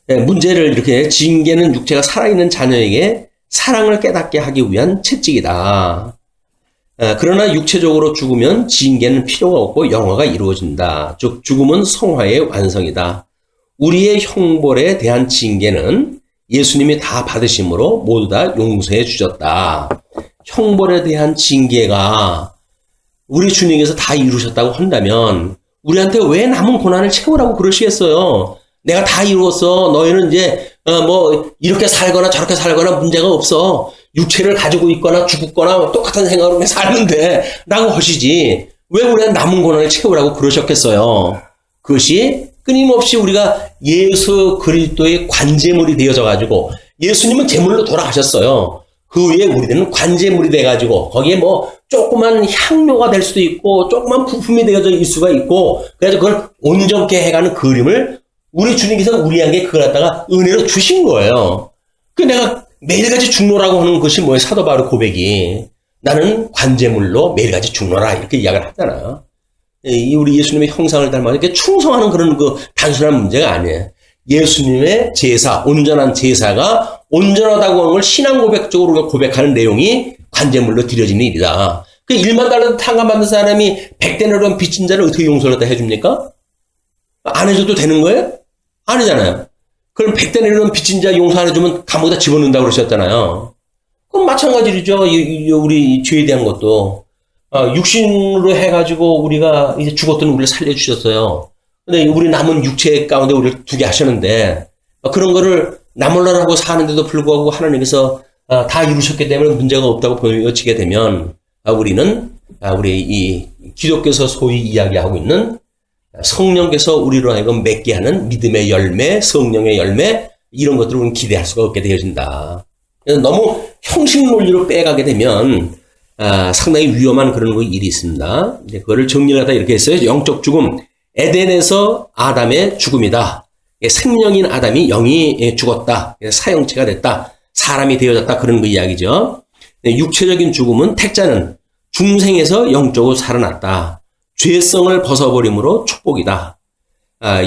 문제를 이렇게 징계는 육체가 살아있는 자녀에게 사랑을 깨닫게 하기 위한 채찍이다. 그러나 육체적으로 죽으면 징계는 필요가 없고 영화가 이루어진다. 즉 죽음은 성화의 완성이다. 우리의 형벌에 대한 징계는 예수님이 다 받으심으로 모두 다 용서해 주셨다. 형벌에 대한 징계가 우리 주님께서 다 이루셨다고 한다면 우리한테 왜 남은 고난을 채우라고 그러시겠어요? 내가 다 이루었어. 너희는 이제 뭐 이렇게 살거나 저렇게 살거나 문제가 없어. 육체를 가지고 있거나 죽거나 똑같은 생각으로 살는데 라고 하시지. 왜 우리가 남은 고난을 채우라고 그러셨겠어요? 그것이 끊임없이 우리가 예수 그리스도의 관제물이 되어져 가지고 예수님은 제물로 돌아가셨어요. 그 위에 우리들은 관제물이 돼가지고 거기에 뭐 조그만 향료가 될 수도 있고 조그만 부품이 되어져 있을 수가 있고 그래서 그걸 온전케 해가는 그림을 우리 주님께서 우리에게 그걸 갖다가 은혜로 주신 거예요. 그 내가 매일같이 죽노라고 하는 것이 뭐예요? 사도 바울의 고백이 나는 관제물로 매일같이 죽노라 이렇게 이야기를 하잖아요. 이 우리 예수님의 형상을 닮아 이렇게 충성하는 그런 그 단순한 문제가 아니에요. 예수님의 제사, 온전한 제사가 온전하다고 하는 걸 신앙 고백적으로 고백하는 내용이 관제물로 드려지는 일이다. 그 1만 달러 탕감받는 사람이 100대나리온 빚진 자를 어떻게 용서를 다 해줍니까? 안 해줘도 되는 거예요? 아니잖아요. 그럼 100대나리온 빚진 자 용서 안 해주면 감옥에다 집어넣는다고 그러셨잖아요. 그럼 마찬가지죠. 우리 죄에 대한 것도. 육신으로 해가지고 우리가 이제 죽었던 우리를 살려주셨어요. 근데 우리 남은 육체 가운데 우리를 두게 하셨는데 그런 거를 나몰라라고 사는데도 불구하고 하나님께서 다 이루셨기 때문에 문제가 없다고 보여지게 되면 우리는 우리 이 기독교에서 소위 이야기하고 있는 성령께서 우리로 하여금 맺게 하는 믿음의 열매, 성령의 열매 이런 것들을 우리는 기대할 수가 없게 되어진다. 너무 형식 논리로 빼가게 되면 상당히 위험한 그런 일이 있습니다. 그거를 정리를 하다 이렇게 했어요. 영적 죽음. 에덴에서 아담의 죽음이다. 생명인 아담이 영이 죽었다. 사형체가 됐다. 사람이 되어졌다. 그런 그 이야기죠. 육체적인 죽음은 택자는 중생에서 영적으로 살아났다. 죄성을 벗어버림으로 축복이다.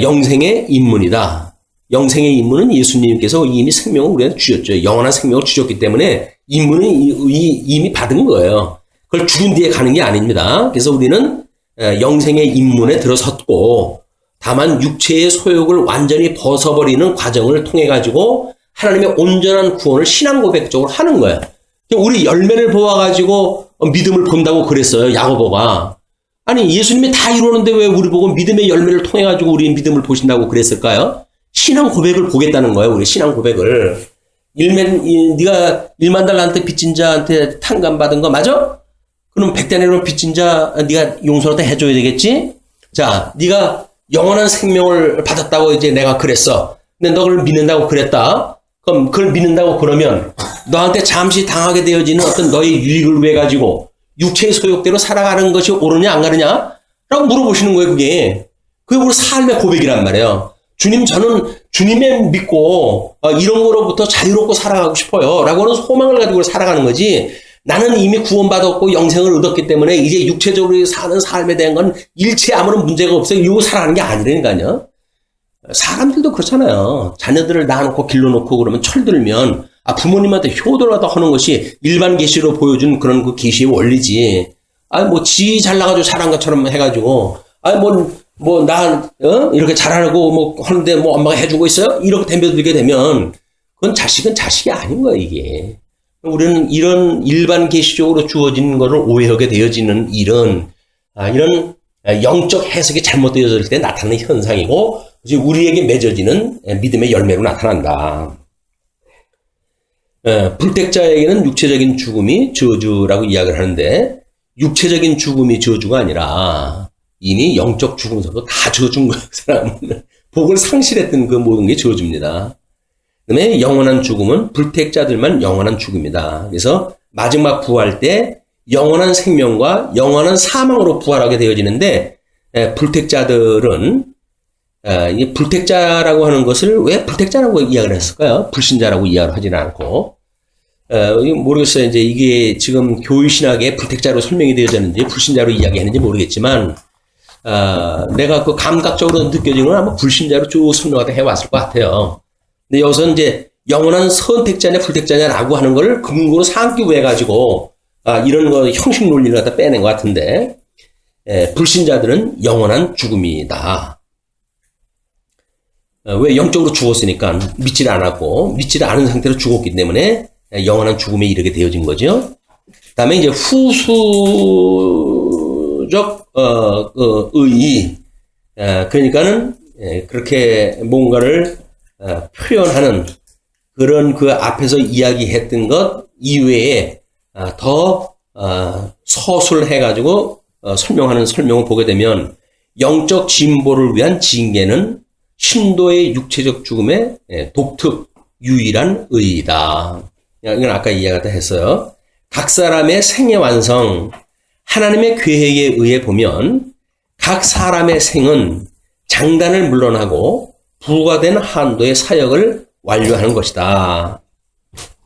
영생의 인문이다. 영생의 인문은 예수님께서 이미 생명을 우리한테 주셨죠. 영원한 생명을 주셨기 때문에 인문은 이미 받은 거예요. 그걸 죽은 뒤에 가는 게 아닙니다. 그래서 우리는 영생의 인문에 들어섰고 다만 육체의 소욕을 완전히 벗어버리는 과정을 통해 가지고 하나님의 온전한 구원을 신앙 고백적으로 하는 거예요. 우리 열매를 보아가지고 믿음을 본다고 그랬어요. 야고보가. 아니, 예수님이 다 이루는데 왜 우리 보고 믿음의 열매를 통해 가지고 우리 믿음을 보신다고 그랬을까요? 신앙 고백을 보겠다는 거예요. 우리 신앙 고백을. 네가 1만 달러한테 빚진 자한테 탕감받은 거 맞아? 그럼 100대내로 빚진 자 네가 용서라도 해줘야 되겠지? 자, 네가 영원한 생명을 받았다고 이제 내가 그랬어. 근데 너 그걸 믿는다고 그랬다. 그럼 그걸 믿는다고 그러면 너한테 잠시 당하게 되어지는 어떤 너의 유익을 위해 가지고 육체의 소욕대로 살아가는 것이 옳으냐 안 가느냐? 라고 물어보시는 거예요, 그게. 그게 우리 삶의 고백이란 말이에요. 주님, 저는 주님의 믿고 이런 거로부터 자유롭고 살아가고 싶어요. 라고 하는 소망을 가지고 살아가는 거지. 나는 이미 구원받았고 영생을 얻었기 때문에 이제 육체적으로 사는 삶에 대한 건 일체 아무런 문제가 없어요. 이러고 살아가는 게 아니라니까요. 사람들도 그렇잖아요. 자녀들을 낳아놓고 길러놓고 그러면 철들면 부모님한테 효도라도 하는 것이 일반 계시로 보여준 그런 그 계시의 원리지. 지 잘나가지고 잘한 것처럼 해가지고 이렇게 잘하고 하는데 엄마가 해주고 있어요? 이렇게 덤벼들게 되면 그건 자식은 자식이 아닌 거예요, 이게. 우리는 이런 일반 계시적으로 주어진 것을 오해하게 되어지는 이런 영적 해석이 잘못되어질 때 나타나는 현상이고, 우리에게 맺어지는 믿음의 열매로 나타난다. 불택자에게는 육체적인 죽음이 저주라고 이야기를 하는데, 육체적인 죽음이 저주가 아니라 이미 영적 죽음서도 다 저주인 거예요. 그 사람은 복을 상실했던 그 모든 게 저주입니다. 그다음에 영원한 죽음은 불택자들만 영원한 죽음이다. 그래서 마지막 부활 때 영원한 생명과 영원한 사망으로 부활하게 되어지는데, 불택자들은 이 불택자라고 하는 것을 왜 불택자라고 이야기를 했을까요? 불신자라고 이야기를 하지는 않고, 모르겠어요. 이제 이게 지금 교회신학에 불택자로 설명이 되어졌는지 불신자로 이야기했는지 모르겠지만, 내가 그 감각적으로 느껴지는 건 아마 불신자로 쭉 설명하다 해왔을 것 같아요. 근데 여기서 이제 영원한 선택자냐 불택자냐라고 하는 걸 근거로 삼기로 해가지고, 이런 거 형식 논리를 갖다 빼낸 것 같은데, 불신자들은 영원한 죽음이다. 왜 영적으로 죽었으니까 믿지를 않았고, 믿지를 않은 상태로 죽었기 때문에 영원한 죽음에 이르게 되어진 거죠. 다음에 이제 후수적, 의의. 그러니까는, 그렇게 뭔가를, 표현하는 그런 그 앞에서 이야기했던 것 이외에, 더, 서술해가지고, 설명하는 설명을 보게 되면, 영적 진보를 위한 징계는 신도의 육체적 죽음의 독특, 유일한 의의다. 이건 아까 이야기했다 했어요. 각 사람의 생의 완성, 하나님의 계획에 의해 보면 각 사람의 생은 장단을 물러나고 부과된 한도의 사역을 완료하는 것이다.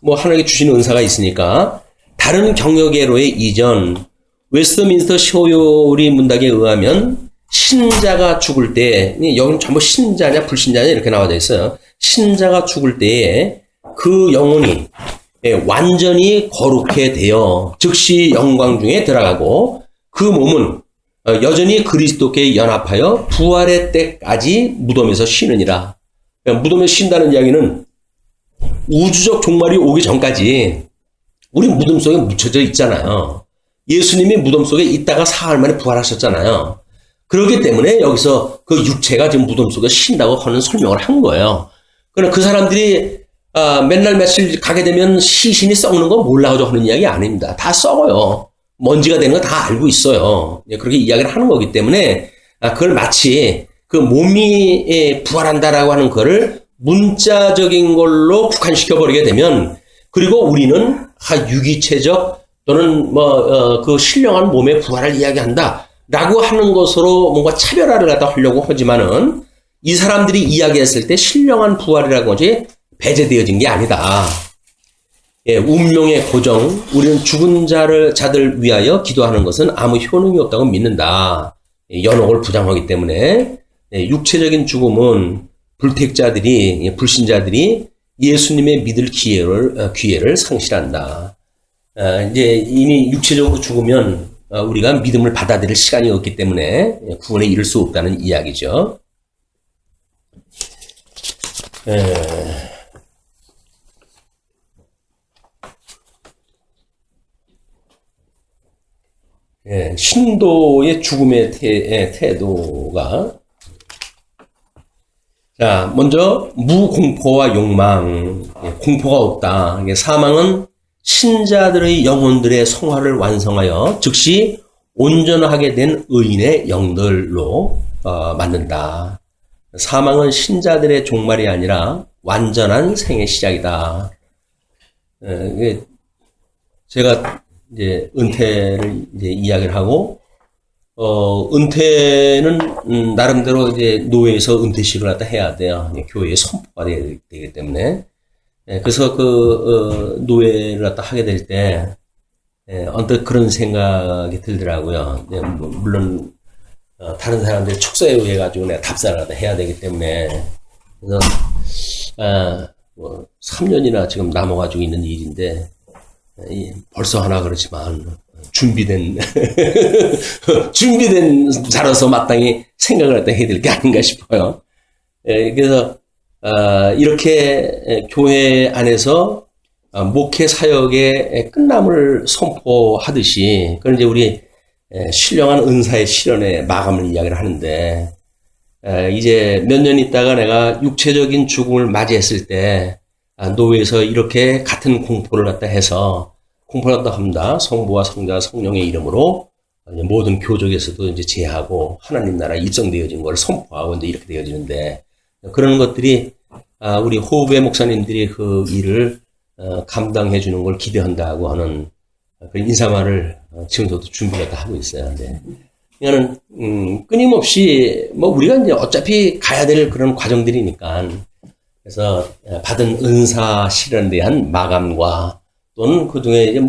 하나님께 주신 은사가 있으니까 다른 경력예로의 이전 웨스트민스터 시오리 문답에 의하면 신자가 죽을 때, 여기는 전부 신자냐 불신자냐 이렇게 나와져 있어요. 신자가 죽을 때에 그 영혼이 완전히 거룩해 되어 즉시 영광 중에 들어가고, 그 몸은 여전히 그리스도께 연합하여 부활의 때까지 무덤에서 쉬느니라. 무덤에서 쉰다는 이야기는 우주적 종말이 오기 전까지 우리 무덤 속에 묻혀져 있잖아요. 예수님이 무덤 속에 있다가 사흘 만에 부활하셨잖아요. 그렇기 때문에 여기서 그 육체가 지금 무덤 속에 쉰다고 하는 설명을 한 거예요. 그러나 그 사람들이 맨날 며칠 가게 되면 시신이 썩는 거 몰라가지고 하는 이야기 아닙니다. 다 썩어요. 먼지가 되는 거 다 알고 있어요. 그렇게 이야기를 하는 거기 때문에 그걸 마치 그 몸이 부활한다라고 하는 거를 문자적인 걸로 국한시켜버리게 되면, 그리고 우리는 유기체적 또는 그 신령한 몸의 부활을 이야기한다 라고 하는 것으로 뭔가 차별화를 갖다 하려고 하지만은, 이 사람들이 이야기했을 때 신령한 부활이라고 하지 배제되어진 게 아니다. 운명의 고정, 우리는 죽은 자들 위하여 기도하는 것은 아무 효능이 없다고 믿는다. 연옥을 부정하기 때문에 육체적인 죽음은 불택자들이, 불신자들이 예수님의 믿을 기회를 상실한다. 이제 이미 육체적으로 죽으면 우리가 믿음을 받아들일 시간이 없기 때문에 구원에 이를 수 없다는 이야기죠. 신도의 죽음의 태도가, 자, 먼저 무공포와 욕망, 공포가 없다. 사망은 신자들의 영혼들의 성화를 완성하여 즉시 온전하게 된 의인의 영들로 만든다. 사망은 신자들의 종말이 아니라 완전한 생의 시작이다. 제가 이제 은퇴를 이제 이야기를 하고, 은퇴는 나름대로 이제 노예에서 은퇴식을 갖다 해야 돼요. 교회의 선포가 되기 때문에. 그래서 노예를 갖다 하게 될 때, 언뜻 그런 생각이 들더라고요. 물론, 다른 사람들 축소에 의해 가지고 내가 답사를 갖다 해야 되기 때문에. 그래서, 3년이나 지금 남아가지고 있는 일인데, 벌써 하나 그렇지만, 준비된 자로서 마땅히 생각을 갖다 해야 될 게 아닌가 싶어요. 그래서, 이렇게 교회 안에서 목회 사역의 끝남을 선포하듯이, 그런 이제 우리 신령한 은사의 실현의 마감을 이야기를 하는데, 이제 몇 년 있다가 내가 육체적인 죽음을 맞이했을 때, 노예에서 이렇게 같은 공포를 갖다 해서, 공포를 갖다 합니다. 성부와 성자, 성령의 이름으로 모든 교족에서도 이제 제하고 하나님 나라 입성되어진 걸 선포하고 이제 이렇게 되어지는데, 그런 것들이, 우리 호흡의 목사님들이 그 일을 감당해 주는 걸 기대한다고 하는 그런 인사말을 지금도 준비를 다 하고 있어요. 네. 그러니까는, 끊임없이, 우리가 이제 어차피 가야 될 그런 과정들이니까, 그래서 받은 은사 실현에 대한 마감과 또는 그 중에 이제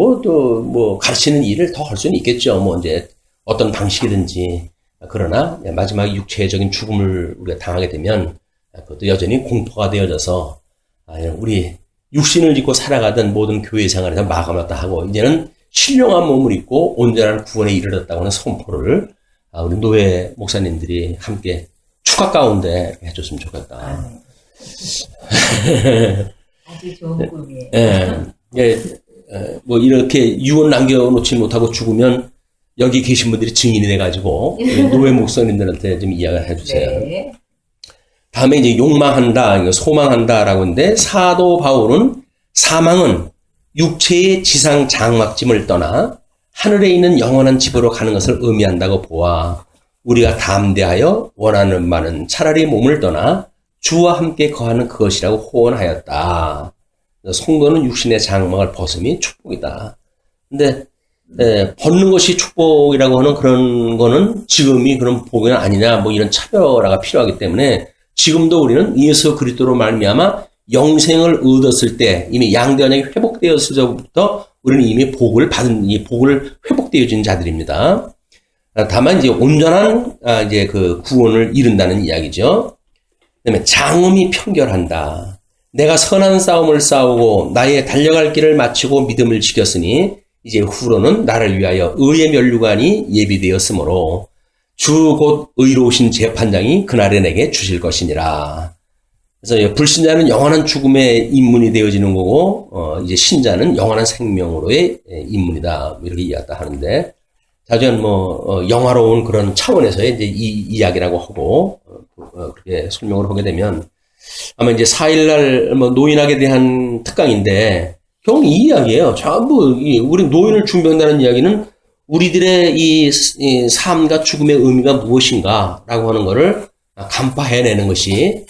가르치는 일을 더 할 수는 있겠죠. 이제 어떤 방식이든지. 그러나 마지막 육체적인 죽음을 우리가 당하게 되면 그것도 여전히 공포가 되어져서 우리 육신을 짓고 살아가던 모든 교회 생활에서 마감을 다 하고 이제는 신령한 몸을 입고 온전한 구원에 이르렀다고 하는 선포를 우리 노예 목사님들이 함께 축하 가운데 해줬으면 좋겠다. 아주 좋은 꿈이에요. 이렇게 유언 남겨놓지 못하고 죽으면 여기 계신 분들이 증인이 돼가지고 노예 목사님들한테 좀 이야기를 해주세요. 네. 다음에 이제 욕망한다, 소망한다라고 하는데 사도 바울은 사망은 육체의 지상 장막짐을 떠나 하늘에 있는 영원한 집으로 가는 것을 의미한다고 보아 우리가 담대하여 원하는 바는 차라리 몸을 떠나 주와 함께 거하는 그것이라고 호언하였다. 성도는 육신의 장막을 벗음이 축복이다. 근데 벗는 것이 축복이라고 하는 그런 거는 지금이 그런 복은 아니냐, 이런 차별화가 필요하기 때문에 지금도 우리는 예수 그리스도로 말미암아 영생을 얻었을 때 이미 양대 언약이 회복되었을 때부터 우리는 이미 복을 받은 이 복을 회복되어진 자들입니다. 다만 이제 온전한 이제 그 구원을 이룬다는 이야기죠. 그다음에 장엄히 편결한다. 내가 선한 싸움을 싸우고 나의 달려갈 길을 마치고 믿음을 지켰으니 이제 후로는 나를 위하여 의의 면류관이 예비되었으므로 주 곧 의로우신 재판장이 그날에 내게 주실 것이니라. 그래서 불신자는 영원한 죽음의 인문이 되어지는 거고 이제 신자는 영원한 생명으로의 인문이다. 이렇게 이야기다 하는데 자주는 영화로운 그런 차원에서의 이제 이 이야기라고 하고 그렇게 설명을 하게 되면 아마 이제 4일날 노인학에 대한 특강인데 형 이 이야기예요. 전부 우리 노인을 준비한다는 이야기는 우리들의 이 삶과 죽음의 의미가 무엇인가라고 하는 거를 간파해내는 것이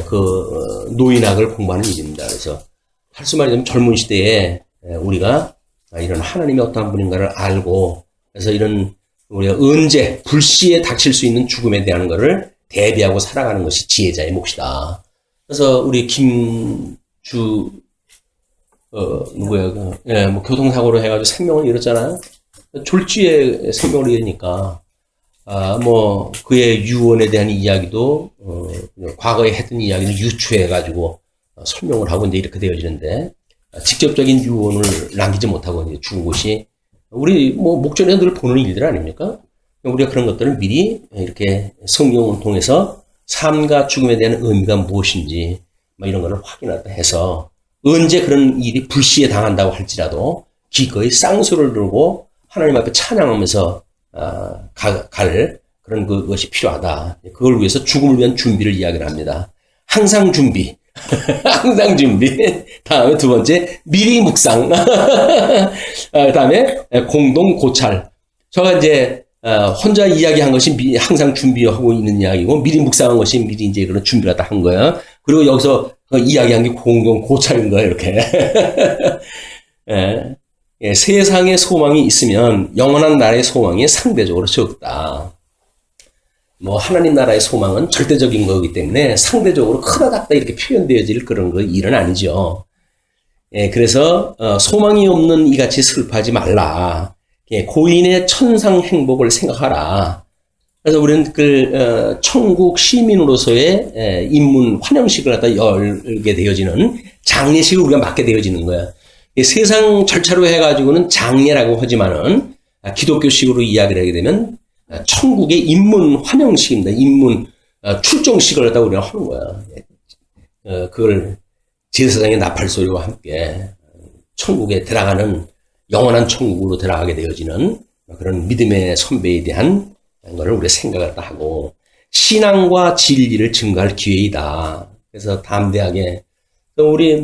그 노인학을 공부하는 일입니다. 그래서 할 수 말하자면 젊은 시대에 우리가 이런 하나님이 어떠한 분인가를 알고 그래서 이런 우리가 언제 불시에 닥칠 수 있는 죽음에 대한 거를 대비하고 살아가는 것이 지혜자의 몫이다. 그래서 우리 김주 교통사고로 해가지고 생명을 잃었잖아요. 졸지에 생명을 잃으니까 그의 유언에 대한 이야기도 과거에 했던 이야기를 유추해가지고 설명을 하고 이제 이렇게 되어지는데 직접적인 유언을 남기지 못하고 이제 죽은 것이 우리 목전에서 늘 보는 일들 아닙니까? 우리가 그런 것들을 미리 이렇게 성경을 통해서 삶과 죽음에 대한 의미가 무엇인지 이런 거를 확인하다 해서 언제 그런 일이 불시에 당한다고 할지라도 기꺼이 쌍수를 들고 하나님 앞에 찬양하면서 갈 그런 그것이 필요하다. 그걸 위해서 죽음을 위한 준비를 이야기를 합니다. 항상 준비. 항상 준비. 다음에 두 번째, 미리 묵상. 다음에 공동 고찰. 제가 이제 혼자 이야기한 것이 항상 준비하고 있는 이야기고, 미리 묵상한 것이 미리 이제 그런 준비를 다 한 거예요. 그리고 여기서 이야기한 게 공동 고찰인 거예요, 이렇게. 세상의 소망이 있으면 영원한 나라의 소망이 상대적으로 적다. 뭐 하나님 나라의 소망은 절대적인 거기 때문에 상대적으로 크다 작다 이렇게 표현되어질 그런 일은 아니죠. 그래서 소망이 없는 이같이 슬퍼하지 말라. 고인의 천상 행복을 생각하라. 그래서 우리는 천국 시민으로서의 입문 환영식을 갖다 열게 되어지는 장례식을 우리가 맡게 되어지는 거야. 세상 절차로 해가지고는 장례라고 하지만은 기독교식으로 이야기를 하게 되면 천국의 입문 환영식입니다. 입문 출정식을 갖다 우리가 하는 거야. 그걸 제사장의 나팔 소리와 함께 천국에 들어가는 영원한 천국으로 들어가게 되어지는 그런 믿음의 선배에 대한 것을 우리가 생각을 하고 신앙과 진리를 증거할 기회이다. 그래서 담대하게 우리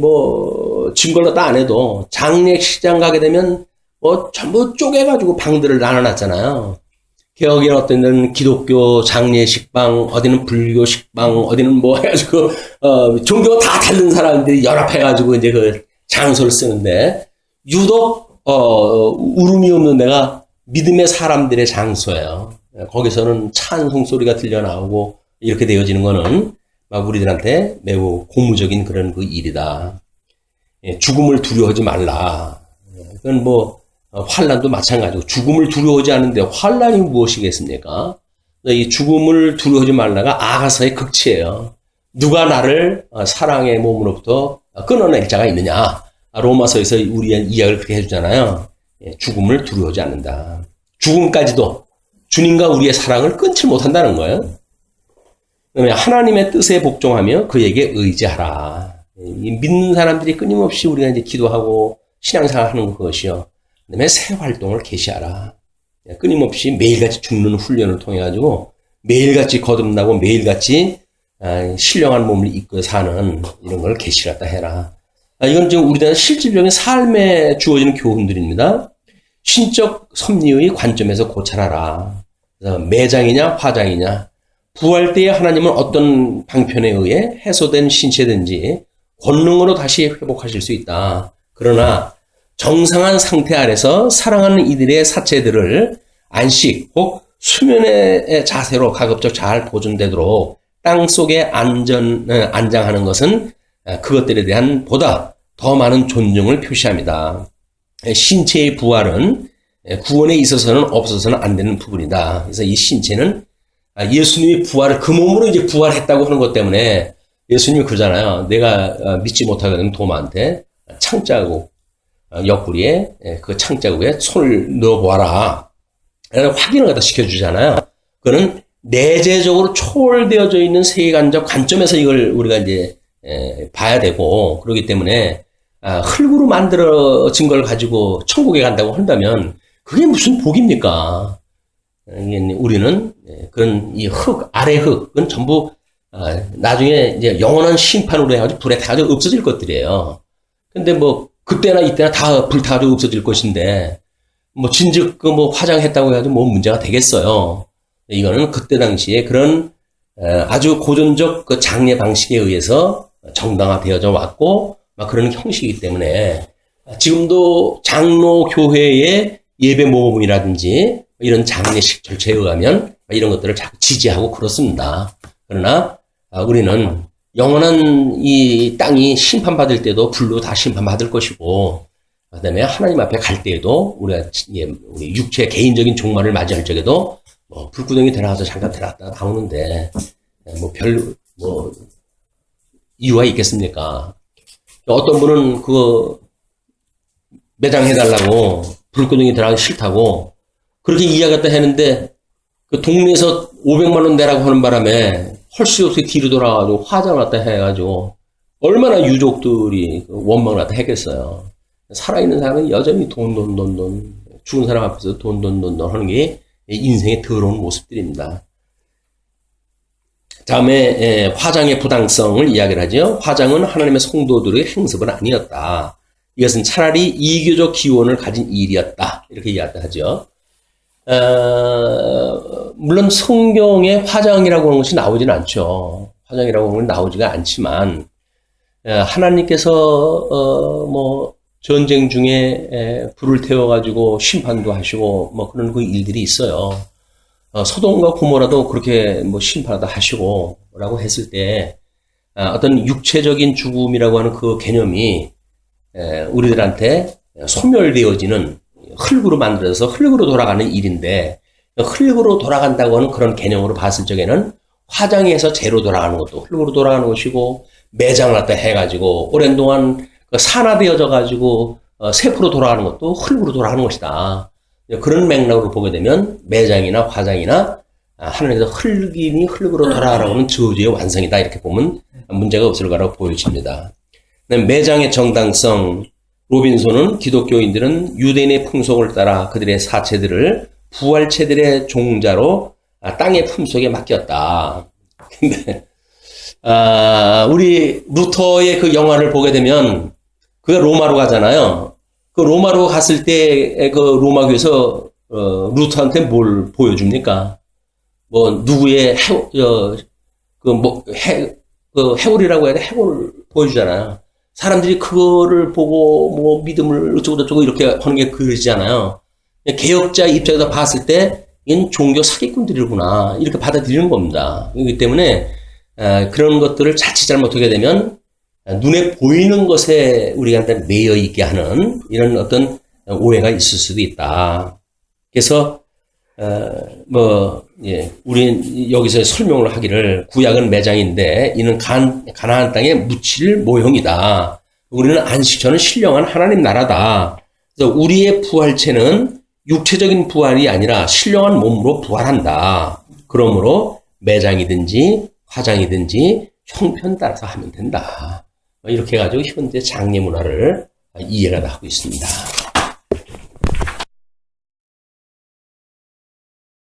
증거를 다 안 해도 장례식장 가게 되면 전부 쪼개가지고 방들을 나눠놨잖아요. 개혁에는 어떤 데는 기독교 장례식방, 어디는 불교 식방, 어디는 해가지고 종교가 다 다른 사람들이 연합해가지고 이제 그 장소를 쓰는데 유독 울음이 없는 데가 믿음의 사람들의 장소예요. 거기서는 찬송 소리가 들려 나오고 이렇게 되어지는 거는 막 우리들한테 매우 고무적인 그런 일이다. 죽음을 두려워하지 말라. 그건 환란도 마찬가지고 죽음을 두려워하지 않는데 환란이 무엇이겠습니까? 이 죽음을 두려워하지 말라가 아가서의 극치예요. 누가 나를 사랑의 몸으로부터 끊어낼 자가 있느냐? 로마서에서 우리의 이야기를 그렇게 해주잖아요. 죽음을 두려워하지 않는다. 죽음까지도 주님과 우리의 사랑을 끊지 못한다는 거예요. 그다음에 하나님의 뜻에 복종하며 그에게 의지하라. 믿는 사람들이 끊임없이 우리가 이제 기도하고 신앙생활하는 것이요. 그다음에 새 활동을 개시하라. 끊임없이 매일같이 죽는 훈련을 통해 가지고 매일같이 거듭나고 매일같이 신령한 몸을 입고 사는 이런 걸 개시를 해라. 이건 지금 우리나라 실질적인 삶에 주어지는 교훈들입니다. 신적 섭리의 관점에서 고찰하라. 그래서 매장이냐 화장이냐 부활 때에 하나님은 어떤 방편에 의해 해소된 신체든지 권능으로 다시 회복하실 수 있다. 그러나 정상한 상태 안에서 사랑하는 이들의 사체들을 안식 혹 수면의 자세로 가급적 잘 보존되도록 땅 속에 안장하는 것은 그것들에 대한 보다 더 많은 존중을 표시합니다. 신체의 부활은 구원에 있어서는 없어서는 안 되는 부분이다. 그래서 이 신체는 예수님이 그 몸으로 이제 부활했다고 하는 것 때문에 예수님이 그러잖아요. 내가 믿지 못하게 되면 도마한테 창자국, 옆구리에 그 창자국에 손을 넣어보아라. 확인을 갖다 시켜주잖아요. 그거는 내재적으로 초월되어져 있는 세계관적 관점에서 이걸 우리가 이제 봐야 되고 그렇기 때문에 흙으로 만들어진 걸 가지고 천국에 간다고 한다면 그게 무슨 복입니까? 우리는 그런 이 아래 흙은 전부 나중에 이제 영원한 심판으로 해가지고 불에 타가지고 없어질 것들이에요. 근데 그때나 이때나 다 불타가지고 없어질 것인데 진즉 화장했다고 해가지고 문제가 되겠어요. 이거는 그때 당시에 그런 아주 고전적 그 장례 방식에 의해서 정당화되어져 왔고 그런 형식이기 때문에 지금도 장로 교회의 예배 모금이라든지 이런 장례식 절차에 의하면 이런 것들을 자꾸 지지하고 그렇습니다. 그러나 우리는 영원한 이 땅이 심판받을 때도 불로 다 심판받을 것이고 그다음에 하나님 앞에 갈 때에도 우리 육체 개인적인 종말을 맞이할 적에도 불구덩이 들어가서 잠깐 들어갔다가 나오는데 이유가 있겠습니까? 어떤 분은 그거 매장해달라고 불구덩이 들어가기 싫다고 그렇게 이야기했다 했는데 그 동네에서 500만 원 내라고 하는 바람에 할 수 없이 뒤로 돌아가지고 화장을 갖다 해가지고 얼마나 유족들이 원망을 갖다 했겠어요. 살아있는 사람은 여전히 돈 죽은 사람 앞에서 돈 하는 게 인생의 더러운 모습들입니다. 다음에 화장의 부당성을 이야기를 하죠. 화장은 하나님의 성도들의 행습은 아니었다. 이것은 차라리 이교적 기원을 가진 일이었다. 이렇게 이야기하죠. 물론 성경에 화장이라고 하는 것이 나오지는 않죠. 화장이라고 하는 건 나오지가 않지만 하나님께서 뭐 전쟁 중에 불을 태워가지고 심판도 하시고 뭐 그런 그 일들이 있어요. 소돔과 고모라도 그렇게 뭐 심판하다 하시고 라고 했을 때 어떤 육체적인 죽음이라고 하는 그 개념이 우리들한테 소멸되어지는 흙으로 만들어서 흙으로 돌아가는 일인데 흙으로 돌아간다고 하는 그런 개념으로 봤을 적에는 화장에서 재로 돌아가는 것도 흙으로 돌아가는 것이고 매장을 갖다 해가지고 오랜 동안 산화되어져 가지고 세포로 돌아가는 것도 흙으로 돌아가는 것이다. 그런 맥락으로 보게 되면 매장이나 화장이나 하늘에서 흙이니 흙으로 돌아가라고 하는 저주의 완성이다. 이렇게 보면 문제가 없을 거라고 보여집니다. 매장의 정당성, 로빈손은 기독교인들은 유대인의 풍속을 따라 그들의 사체들을 부활체들의 종자로 땅의 품속에 맡겼다. 근데 우리 루터의 그 영화를 보게 되면 그가 로마로 가잖아요. 그 로마로 갔을 때 그 로마 교회에서 루터한테 뭘 보여줍니까? 뭐 누구의 해골이라고 해야 돼? 해골을 보여주잖아요. 사람들이 그거를 보고 뭐 믿음을 어쩌고저쩌고 이렇게 하는 게 그러잖아요. 개혁자 입장에서 봤을 때 이건 종교 사기꾼들이구나 이렇게 받아들이는 겁니다. 그렇기 때문에 그런 것들을 자칫 잘못하게 되면 눈에 보이는 것에 우리한테 매여 있게 하는 이런 어떤 오해가 있을 수도 있다. 그래서 우리는 여기서 설명을 하기를 구약은 매장인데 이는 가나안 땅의 묻힐 모형이다. 우리는 안식처는 신령한 하나님 나라다. 그래서 우리의 부활체는 육체적인 부활이 아니라 신령한 몸으로 부활한다. 그러므로 매장이든지 화장이든지 형편 따라서 하면 된다. 이렇게 해가지고 현대 장례 문화를 이해를 하고 있습니다.